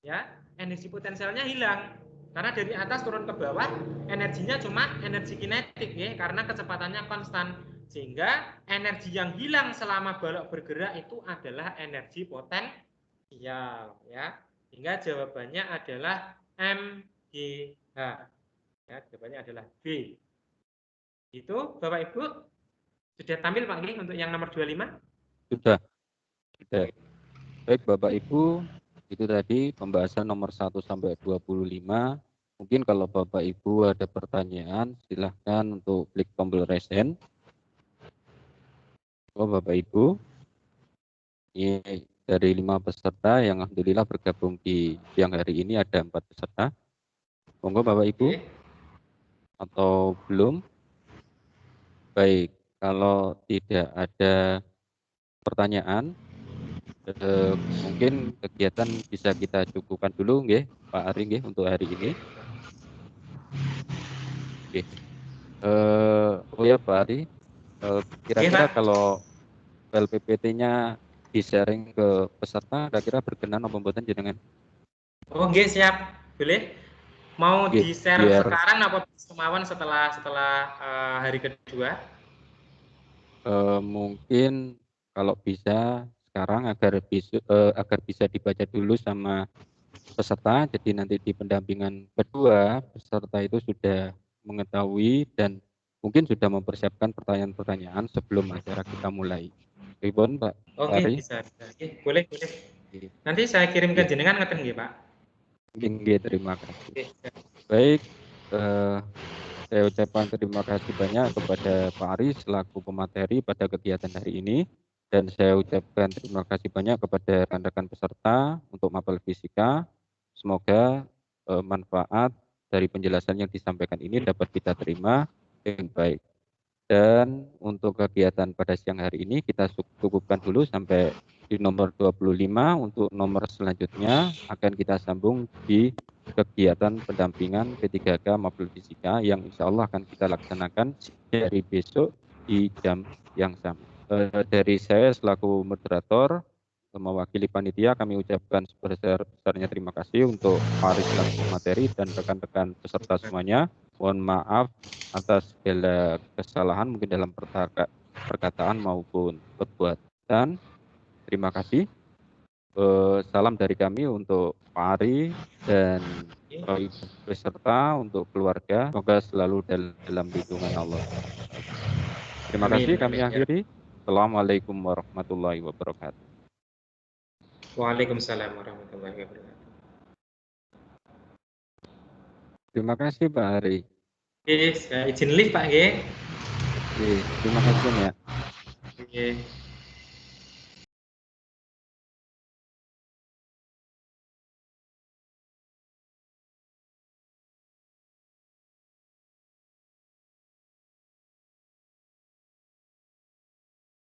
[SPEAKER 2] ya, energi potensialnya hilang. Karena dari atas turun ke bawah, energinya cuma energi kinetik, ya, karena kecepatannya konstan. Sehingga energi yang hilang selama balok bergerak itu adalah energi potensial, ya. Sehingga jawabannya adalah MGH. Ya, jawabannya adalah B. Itu Bapak Ibu sudah tampil Pak Nggih untuk yang nomor 25?
[SPEAKER 1] Sudah. Baik Bapak Ibu, itu tadi pembahasan nomor 1 sampai 25 Mungkin kalau Bapak Ibu ada pertanyaan, silahkan untuk klik tombol raise hand. Oh, Bapak Ibu, ini dari 5 peserta yang alhamdulillah bergabung di siang hari ini ada 4 peserta. Monggo Bapak Ibu,
[SPEAKER 2] Oke.
[SPEAKER 1] atau belum? Baik, kalau tidak ada pertanyaan, mungkin kegiatan bisa kita cukupkan dulu nggih, Pak Ari nggih untuk hari ini. Oke. Oh ya Pak Ari,
[SPEAKER 2] Oke,
[SPEAKER 1] kira-kira
[SPEAKER 2] Pak.
[SPEAKER 1] kalau file PPT-nya di-sharing ke peserta, kira-kira berkenan apa mboten jenengan?
[SPEAKER 2] Oke, siap. Boleh. Mau
[SPEAKER 1] Nggih,
[SPEAKER 2] di-share
[SPEAKER 1] biar
[SPEAKER 2] sekarang apa kemawan setelah hari kedua?
[SPEAKER 1] mungkin kalau bisa sekarang agar bisa dibaca dulu sama peserta, jadi nanti di pendampingan kedua peserta itu sudah mengetahui dan mungkin sudah mempersiapkan pertanyaan-pertanyaan sebelum acara kita mulai. Ribon Pak
[SPEAKER 2] Oke,
[SPEAKER 1] Ari?
[SPEAKER 2] bisa. Oke, boleh, boleh.
[SPEAKER 1] Nggih,
[SPEAKER 2] Nanti saya kirim ke
[SPEAKER 1] nggih,
[SPEAKER 2] jenengan ngeten nggih, Pak.
[SPEAKER 1] nggih, terima kasih.
[SPEAKER 2] Oke, siap.
[SPEAKER 1] Baik, eh, saya ucapkan terima kasih banyak kepada Pak Ari selaku pemateri pada kegiatan hari ini. Dan saya ucapkan terima kasih banyak kepada rekan-rekan peserta untuk mapel fisika. Semoga manfaat dari penjelasan yang disampaikan ini dapat kita terima dengan baik. Dan untuk kegiatan pada siang hari ini kita cukupkan dulu sampai di nomor 25. Untuk nomor selanjutnya akan kita sambung di kegiatan pendampingan P3K Mapel Fisika yang insya Allah akan kita laksanakan dari besok di jam yang sama. Dari saya selaku moderator mewakili panitia, kami ucapkan sebesar-besarnya terima kasih untuk Pak Aris selaku pemateri dan rekan-rekan peserta semuanya. Mohon maaf atas segala kesalahan mungkin dalam perkataan maupun perbuatan. Terima kasih. Salam dari kami untuk Pak Ari dan ibu peserta, untuk keluarga. Semoga selalu dalam lindungan Allah. Terima
[SPEAKER 2] Amin,
[SPEAKER 1] kasih, kami
[SPEAKER 2] amin. Ya.
[SPEAKER 1] akhiri. Assalamualaikum warahmatullahi wabarakatuh.
[SPEAKER 2] Waalaikumsalam warahmatullahi wabarakatuh.
[SPEAKER 1] Terima kasih Pak Ari.
[SPEAKER 2] Oke, saya izin lift, Pak, nggih.
[SPEAKER 1] Terima kasih banyak.
[SPEAKER 2] Oke.